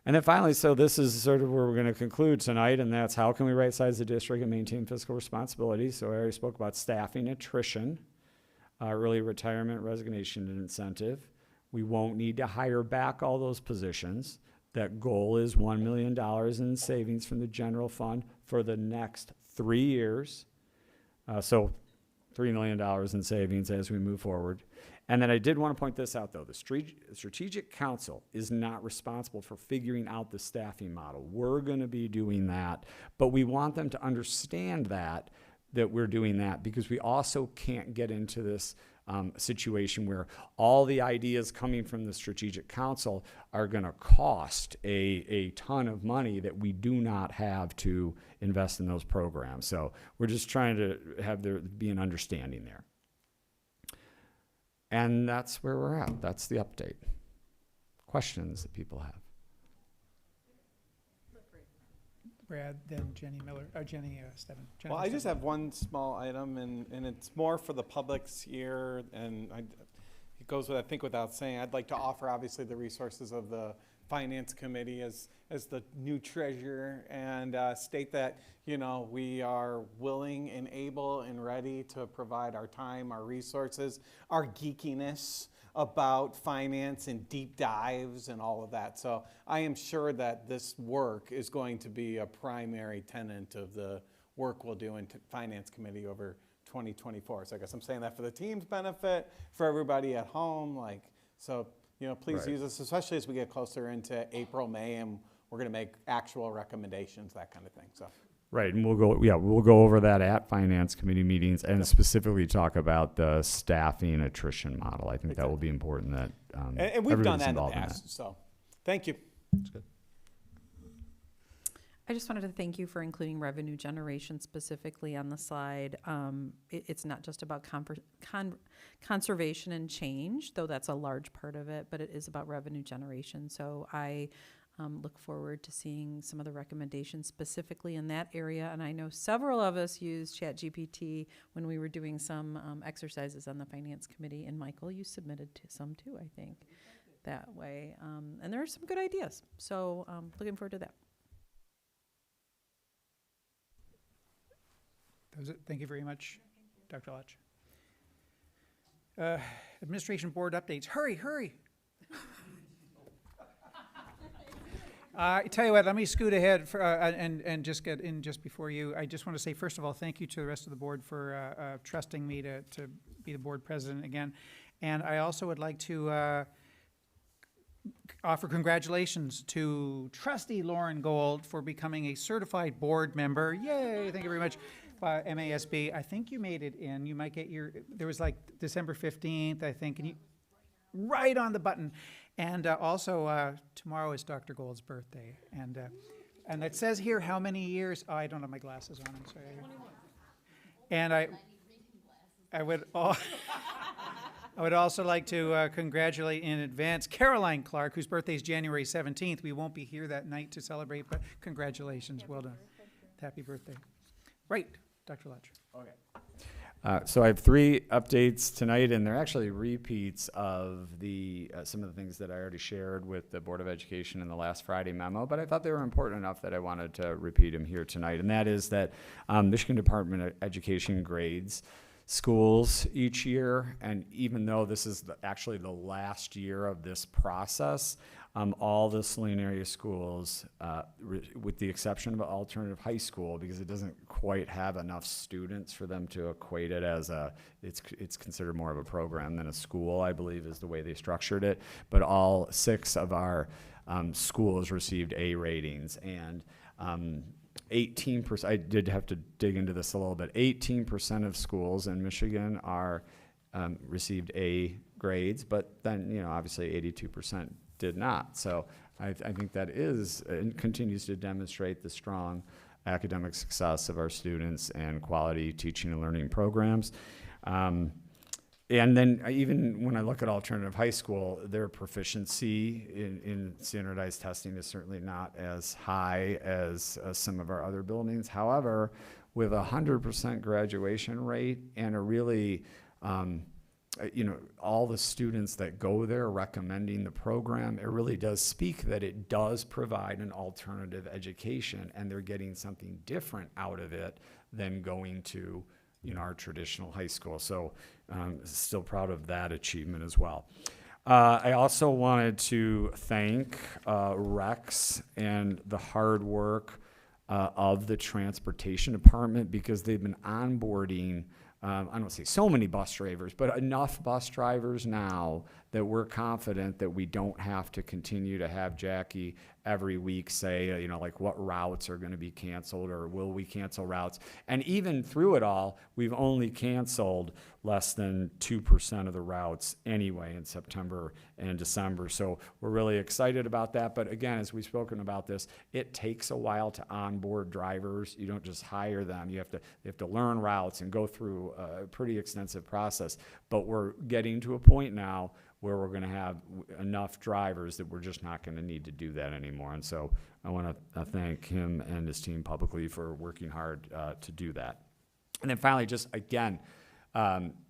M: And then finally, so this is sort of where we're going to conclude tonight, and that's how can we right-size the district and maintain fiscal responsibility. So I already spoke about staffing attrition, early retirement, resignation, and incentive. We won't need to hire back all those positions. That goal is $1 million in savings from the general fund for the next 3 years. So $3 million in savings as we move forward. And then I did want to point this out, though. The Strategic Council is not responsible for figuring out the staffing model. We're going to be doing that, but we want them to understand that we're doing that, because we also can't get into this situation where all the ideas coming from the Strategic Council are going to cost a ton of money that we do not have to invest in those programs. So we're just trying to have there be an understanding there. And that's where we're at. That's the update. Questions that people have?
A: Brad, then Jenny Miller, or Jenny Stebbin.
E: Well, I just have one small item, and it's more for the public's ear, and it goes with, I think, without saying. I'd like to offer, obviously, the resources of the Finance Committee as the new treasurer, and state that, we are willing and able and ready to provide our time, our resources, our geekiness about finance and deep dives and all of that. So I am sure that this work is going to be a primary tenet of the work we'll do in Finance Committee over 2024. So I guess I'm saying that for the team's benefit, for everybody at home. Please use this, especially as we get closer into April, May, and we're going to make actual recommendations, that kind of thing. So
M: Right, and we'll go over that at finance committee meetings and specifically talk about the staffing attrition model. I think that will be important that
E: and we've done
M: everybody's
E: that in the
M: involved
E: past. So, thank you.
G: That's good.
D: I just wanted to thank you for including revenue generation specifically on the slide. It's not just about conservation and change, though that's a large part of it, but it is about revenue generation. So I look forward to seeing some of the recommendations specifically in that area. And I know several of us used ChatGPT when we were doing some exercises on the finance committee. And Michael, you submitted to some too, I think, that way. And there are some good ideas. So looking forward to that.
A: That was it. Thank you very much, Dr. Lodge. Administration board updates. Hurry. I tell you what, let me scoot ahead and just get in just before you. I just want to say, first of all, thank you to the rest of the board for trusting me to be the board president again. And I also would like to offer congratulations to Trustee Lauren Gold for becoming a certified board member. Yay, thank you very much. MASB, I think you made it in. You might get there was like December 15th, I think, and you right on the button. And also, tomorrow is Dr. Gold's birthday. And it says here how many years. Oh, I don't have my glasses on, I'm sorry. And I would also like to congratulate in advance Caroline Clark, whose birthday is January 17th. We won't be here that night to celebrate, but congratulations. Well done. Happy birthday. Right. Dr. Lodge.
M: Okay. So I have 3 updates tonight, and they're actually repeats of some of the things that I already shared with the Board of Education in the last Friday memo, but I thought they were important enough that I wanted to repeat them here tonight. And that is that Michigan Department of Education grades schools each year, and even though this is actually the last year of this process, all the Saline area schools, with the exception of alternative high school, because it doesn't quite have enough students for them to equate it as it's considered more of a program than a school, I believe is the way they structured it. But all 6 of our schools received A ratings, and 18%, I did have to dig into this a little bit, 18% of schools in Michigan received A grades, but then, obviously 82% did not. So I think that is and continues to demonstrate the strong academic success of our students and quality teaching and learning programs. And then even when I look at alternative high school, their proficiency in standardized testing is certainly not as high as some of our other buildings. However, with a 100% graduation rate and a really all the students that go there recommending the program, it really does speak that it does provide an alternative education, and they're getting something different out of it than going to our traditional high school. So still proud of that achievement as well. I also wanted to thank Rex and the hard work of the transportation department, because they've been onboarding I don't say so many bus drivers, but enough bus drivers now that we're confident that we don't have to continue to have Jackie every week say, like what routes are going to be canceled, or will we cancel routes? And even through it all, we've only canceled less than 2% of the routes anyway in September and December. So we're really excited about that. But again, as we've spoken about this, it takes a while to onboard drivers. You don't just hire them. You have to learn routes and go through a pretty extensive process. But we're getting to a point now where we're going to have enough drivers that we're just not going to need to do that anymore. And so I want to thank him and his team publicly for working hard to do that. And then finally, just again,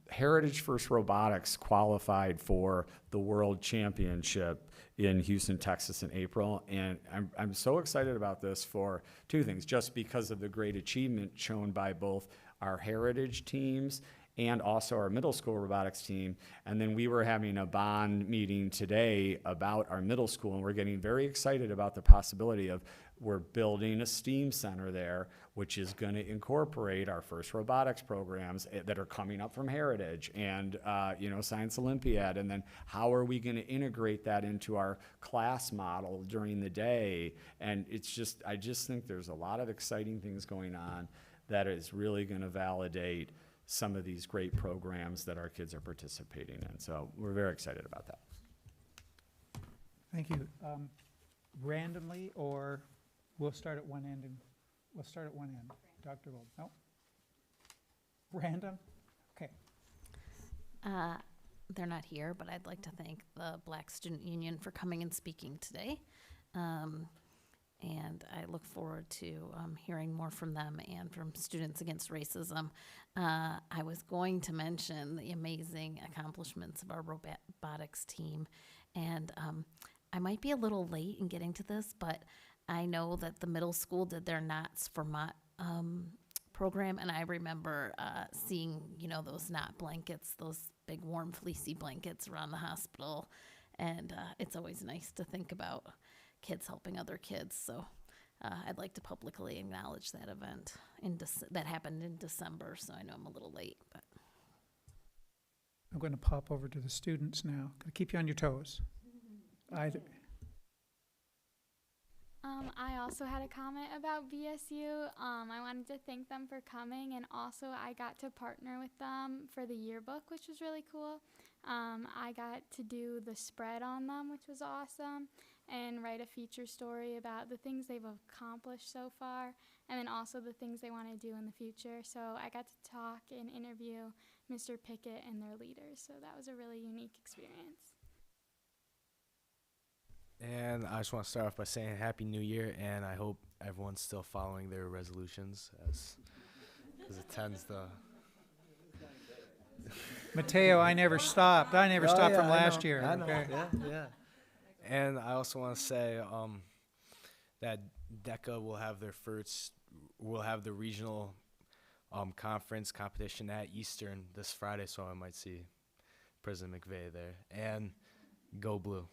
M: Heritage First Robotics qualified for the World Championship in Houston, Texas in April. And I'm so excited about this for 2 things, just because of the great achievement shown by both our heritage teams and also our middle school robotics team. And then we were having a bond meeting today about our middle school, and we're getting very excited about the possibility of we're building a STEAM center there, which is going to incorporate our first robotics programs that are coming up from Heritage and, Science Olympiad. And then how are we going to integrate that into our class model during the day? And I just think there's a lot of exciting things going on that is really going to validate some of these great programs that our kids are participating in. So we're very excited about that.
A: Thank you. Randomly, or we'll start at one end Dr. Gold. No? Random? Okay.
N: They're not here, but I'd like to thank the Black Student Union for coming and speaking today. And I look forward to hearing more from them and from Students Against Racism. I was going to mention the amazing accomplishments of our robotics team, and I might be a little late in getting to this, but I know that the middle school did their Knots for Mott program, and I remember seeing, those knot blankets, those big warm fleecy blankets around the hospital, and it's always nice to think about kids helping other kids. So I'd like to publicly acknowledge that event that happened in December. So I know I'm a little late, but
A: I'm going to pop over to the students now. Going to keep you on your toes.
Q: I also had a comment about BSU. I wanted to thank them for coming, and also I got to partner with them for the yearbook, which was really cool. I got to do the spread on them, which was awesome, and write a feature story about the things they've accomplished so far, and then also the things they want to do in the future. So I got to talk and interview Mr. Pickett and their leaders, so that was a really unique experience.
P: And I just want to start off by saying Happy New Year, and I hope everyone's still following their resolutions because it tends to...
A: Mateo, I never stopped. From last year.
P: I know.
A: Okay.
P: Yeah. And I also want to say that DECA will have the regional conference competition at Eastern this Friday, so I might see President McVeigh there. And go blue.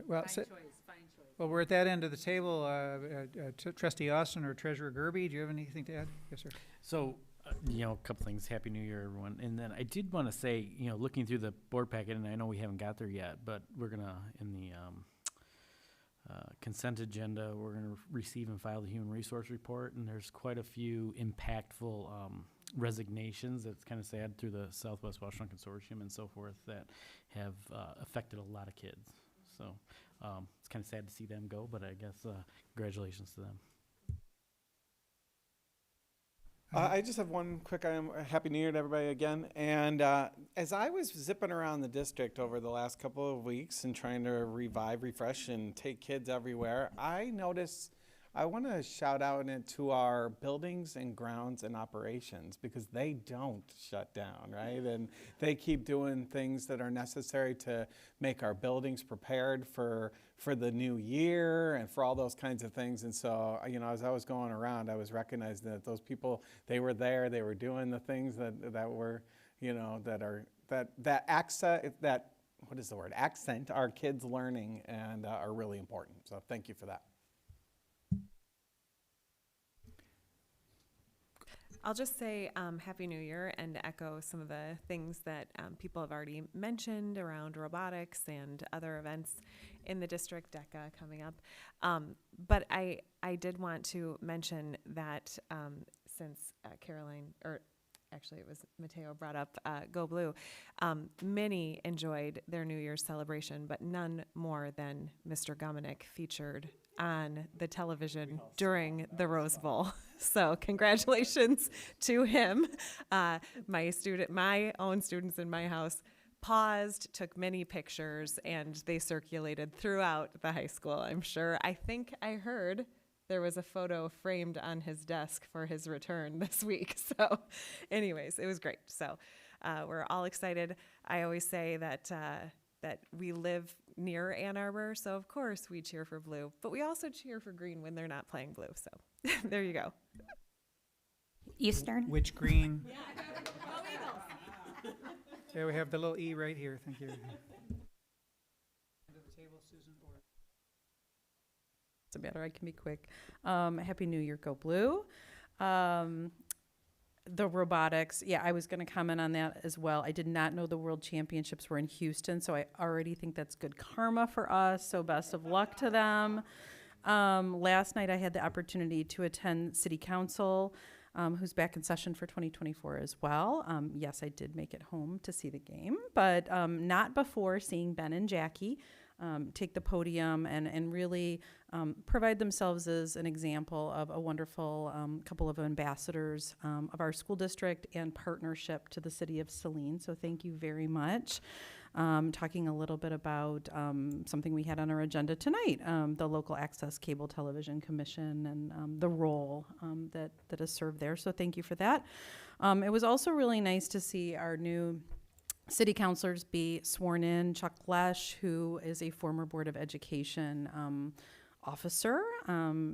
A: Well,
D: Fine choice.
A: Well, we're at that end of the table. Trustee Austin or Treasurer Gerby, do you have anything to add? Yes, sir.
O: So, a couple things. Happy New Year, everyone. And then I did want to say, looking through the board packet, and I know we haven't got there yet, but we're going to, in the consent agenda, we're going to receive and file the human resource report, and there's quite a few impactful resignations. That's kind of sad through the Southwest Washington Consortium and so forth that have affected a lot of kids. So it's kind of sad to see them go, but I guess congratulations to them.
E: I just have one quick item. Happy New Year to everybody again. And as I was zipping around the district over the last couple of weeks and trying to revive, refresh, and take kids everywhere, I noticed I want to shout out to our buildings and grounds and operations, because they don't shut down, right? And they keep doing things that are necessary to make our buildings prepared for the new year and for all those kinds of things. And so, as I was going around, I was recognizing that those people, they were there, they were doing the things that were, accent our kids learning and are really important. So thank you for that.
R: I'll just say Happy New Year and echo some of the things that people have already mentioned around robotics and other events in the district, DECA coming up. But I did want to mention that since Caroline, or actually it was Mateo, brought up Go Blue, many enjoyed their New Year's celebration, but none more than Mr. Gumenick featured on the television during the Rose Bowl. So congratulations to him. My own students in my house paused, took many pictures, and they circulated throughout the high school, I'm sure. I think I heard there was a photo framed on his desk for his return this week. So anyways, it was great. So we're all excited. I always say that that we live near Ann Arbor, so of course we cheer for blue, but we also cheer for green when they're not playing blue. So there you go.
C: Eastern.
A: Which green? Yeah, we have the little E right here. Thank you.
D: Doesn't matter, I can be quick. Happy New Year, go blue. The robotics, yeah, I was going to comment on that as well. I did not know the World Championships were in Houston, so I already think that's good karma for us, so best of luck to them. Last night I had the opportunity to attend City Council, who's back in session for 2024 as well. Yes, I did make it home to see the game, but not before seeing Ben and Jackie take the podium and really provide themselves as an example of a wonderful couple of ambassadors of our school district and partnership to the city of Saline. So thank you very much. Talking a little bit about something we had on our agenda tonight, the Local Access Cable Television Commission and the role that is served there. So thank you for that. It was also really nice to see our new city councilors be sworn in. Chuck Lesh, who is a former Board of Education officer,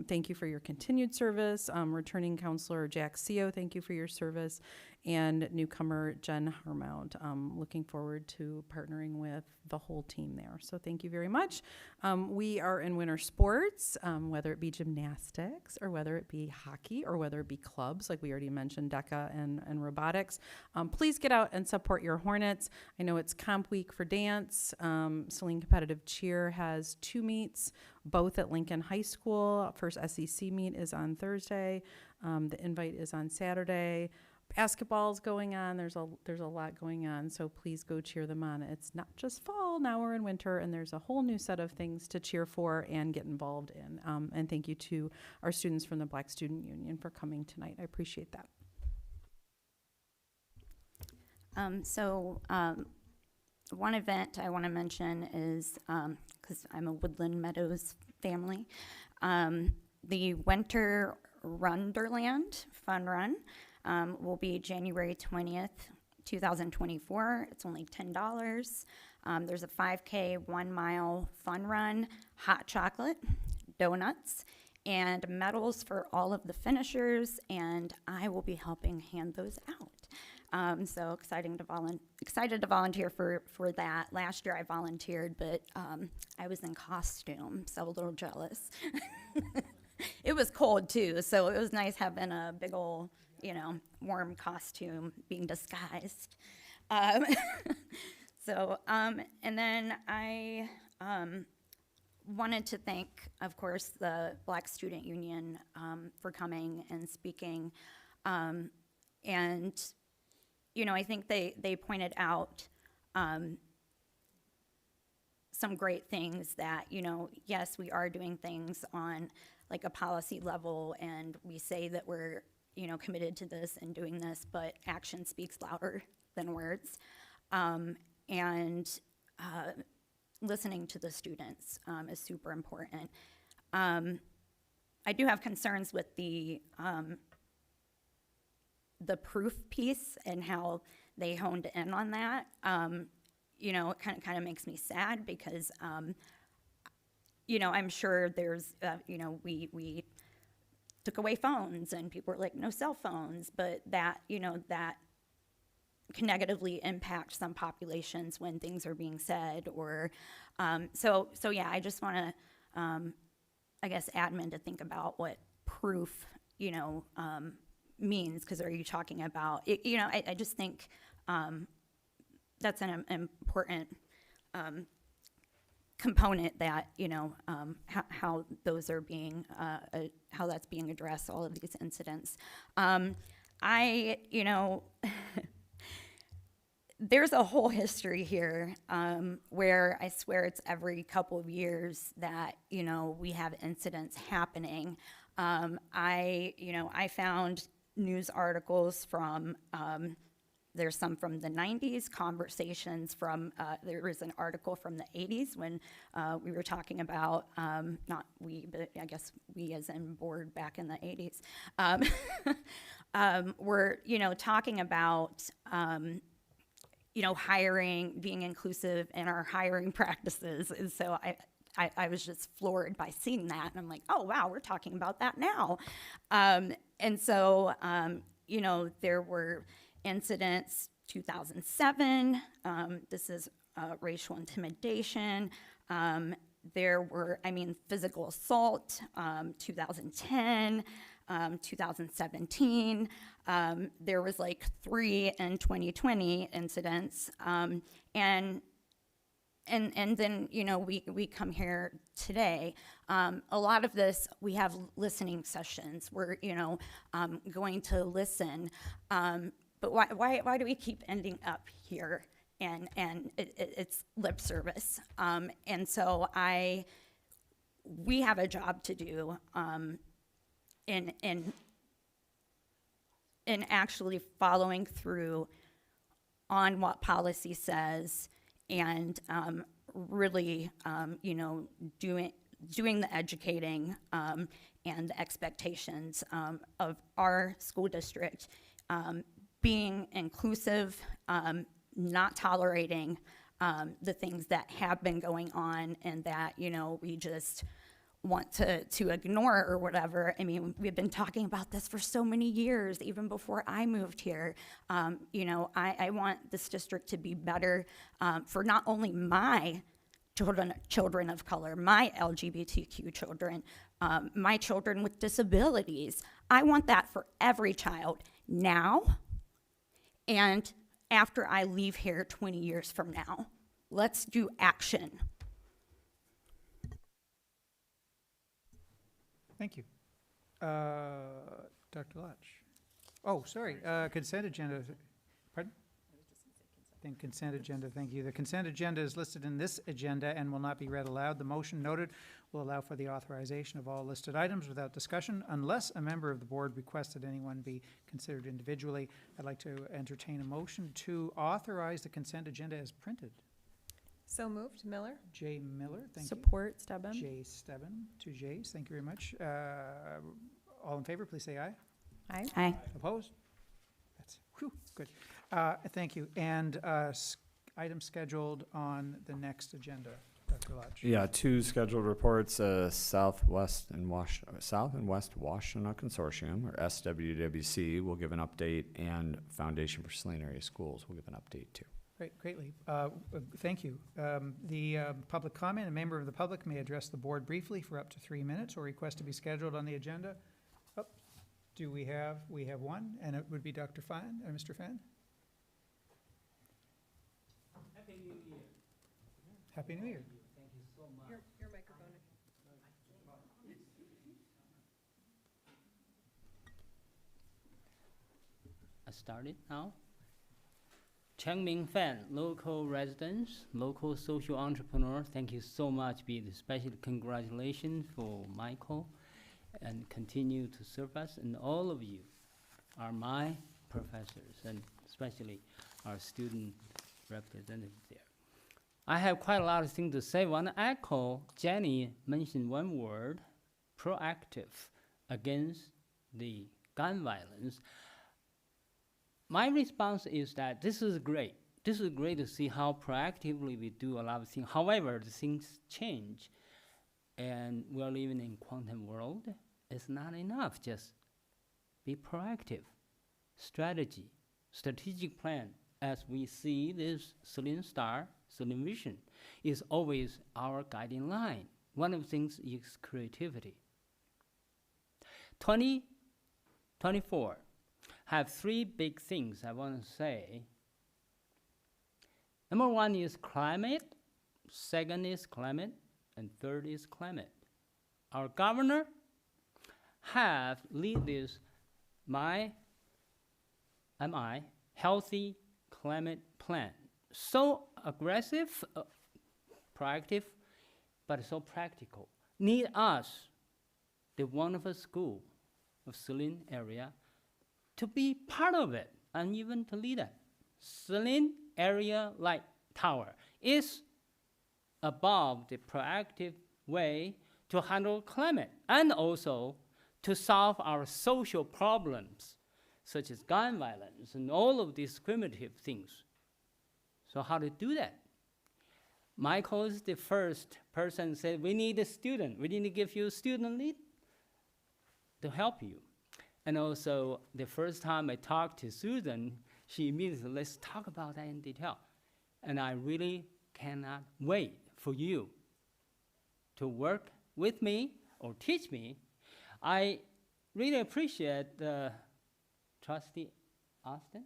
D: thank you for your continued service. Returning Counselor Jack Seo, thank you for your service. And newcomer Jen Harmount, looking forward to partnering with the whole team there. So thank you very much. We are in winter sports, whether it be gymnastics or whether it be hockey or whether it be clubs, like we already mentioned, DECA and robotics. Please get out and support your Hornets. I know it's comp week for dance. Saline Competitive Cheer has 2 meets, both at Lincoln High School. First SEC meet is on Thursday. The invite is on Saturday. Basketball's going on. There's a lot going on, so please go cheer them on. It's not just fall, now we're in winter, and there's a whole new set of things to cheer for and get involved in. And thank you to our students from the Black Student Union for coming tonight. I appreciate that.
C: One event I want to mention is, because I'm a Woodland Meadows family, the Winter Runderland Fun Run will be January 20th, 2024. It's only $10. There's a 5K 1 mile fun run, hot chocolate, donuts, and medals for all of the finishers, and I will be helping hand those out. So excited to volunteer for that. Last year I volunteered, but I was in costume, so a little jealous. It was cold too, so it was nice having a big old, warm costume being disguised. And then I wanted to thank, of course, the Black Student Union for coming and speaking. And, I think they pointed out some great things that, yes, we are doing things on like a policy level, and we say that we're, committed to this and doing this, but action speaks louder than words. Listening to the students is super important. I do have concerns with the proof piece and how they honed in on that. It kind of makes me sad because, I'm sure there's, we took away phones and people were like, no cell phones, but that, that can negatively impact some populations when things are being said or, so yeah, I just want to, I guess, admin to think about what proof, means, because are you talking about, I just think that's an important component that, how those are being, how that's being addressed, all of these incidents. There's a whole history here where I swear it's every couple of years that, we have incidents happening. I found news articles from, there's some from the 90s, conversations from, there was an article from the 80s when we were talking about, not we, but I guess we as in board back in the 80s, we're, talking about, hiring, being inclusive in our hiring practices. And so I was just floored by seeing that. And I'm like, oh, wow, we're talking about that now. And so, there were incidents, 2007, this is racial intimidation. There were, physical assault, 2010, 2017. There was like 3 in 2020 incidents. And then, we come here today. A lot of this, we have listening sessions. We're, going to listen. But why do we keep ending up here? And it's lip service. And so we have a job to do in actually following through on what policy says and really, doing the educating and the expectations of our school district, being inclusive, not tolerating the things that have been going on and that, we just want to ignore or whatever. We've been talking about this for so many years, even before I moved here. I want this district to be better for not only my children of color, my LGBTQ children, my children with disabilities. I want that for every child now and after I leave here 20 years from now. Let's do action.
A: Thank you. Dr. Lodge. Oh, sorry, consent agenda. Pardon? Then consent agenda, thank you. The consent agenda is listed in this agenda and will not be read aloud. The motion noted will allow for the authorization of all listed items without discussion unless a member of the board requests that anyone be considered individually. I'd like to entertain a motion to authorize the consent agenda as printed.
R: So moved. Miller?
A: J. Miller, thank
D: Support, Stebbin.
A: you. J. Stebbin, 2 J's, thank you very much. All in favor, please say aye.
D: Aye.
C: Aye.
A: Opposed? That's, whew, good. Thank you. And item scheduled on the next agenda, Dr. Lodge.
M: Yeah, 2 scheduled reports, South and West Washtenaw Consortium, or SWWC, will give an update, and Foundation for Saline Area Schools will give an update too.
A: Greatly. Thank you. The public comment, a member of the public may address the board briefly for up to 3 minutes or request to be scheduled on the agenda. Oh, do we have one, and it would be Dr. Fan, Mr. Fan.
S: Happy New Year.
A: Happy New Year.
S: Thank you so much.
R: Your microphone.
S: I started now. Changming Fan, local residents, local social entrepreneur, thank you so much. Especially congratulations for Michael and continue to serve us. And all of you are my professors and especially our student representatives there. I have quite a lot of things to say. I want to echo Jenny mentioned one word, proactive against the gun violence. My response is that this is great. This is great to see how proactively we do a lot of things. However, the things change, and we're living in quantum world. It's not enough. Just be proactive. Strategic plan. As we see this Saline Star, Saline Vision, is always our guiding line. One of the things is creativity. 2024. Have 3 big things I want to say. Number 1 is climate, 2nd is climate, and 3rd is climate. Our governor have lead this healthy climate plan. So aggressive, proactive, but so practical. Need us, the wonderful school of Saline area, to be part of it and even to lead it. Saline Area Light Tower is above the proactive way to handle climate and also to solve our social problems such as gun violence and all of these discriminative things. So how to do that? Michael is the first person said, we need a student. We need to give you a student lead to help you. And also, the first time I talked to Susan, she immediately, let's talk about that in detail. And I really cannot wait for you to work with me or teach me. I really appreciate Trustee Austin.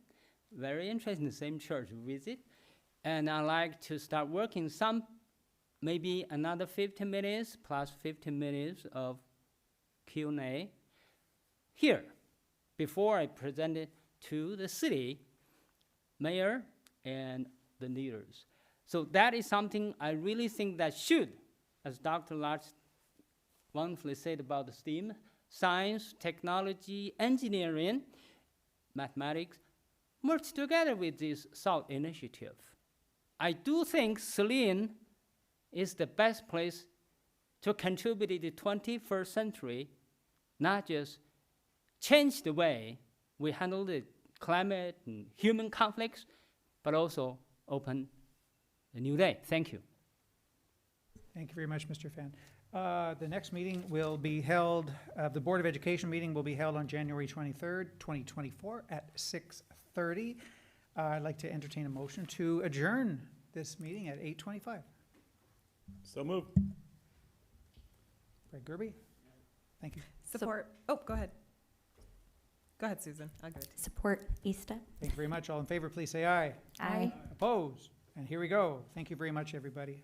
S: Very interesting, same church visit. And I like to start working maybe another 15 minutes plus 15 minutes of Q&A here before I present it to the city mayor and the leaders. So that is something I really think that should, as Dr. Lars wonderfully said about the STEAM, science, technology, engineering, mathematics, merge together with this SALT initiative. I do think Saline is the best place to contribute to the 21st century, not just change the way we handle the climate and human conflicts, but also open a new day. Thank you.
A: Thank you very much, Mr. Fan. The next meeting will be held, the Board of Education meeting will be held on January 23rd, 2024 at 6:30. I'd like to entertain a motion to adjourn this meeting at 8:25.
E: So moved.
A: Greg Gerby? Thank you.
R: Support. Oh, go ahead. Go ahead, Susan. I'll go.
C: Support ESTEP.
A: Thank you very much. All in favor, please say aye.
C: Aye.
A: Opposed? And here we go. Thank you very much, everybody.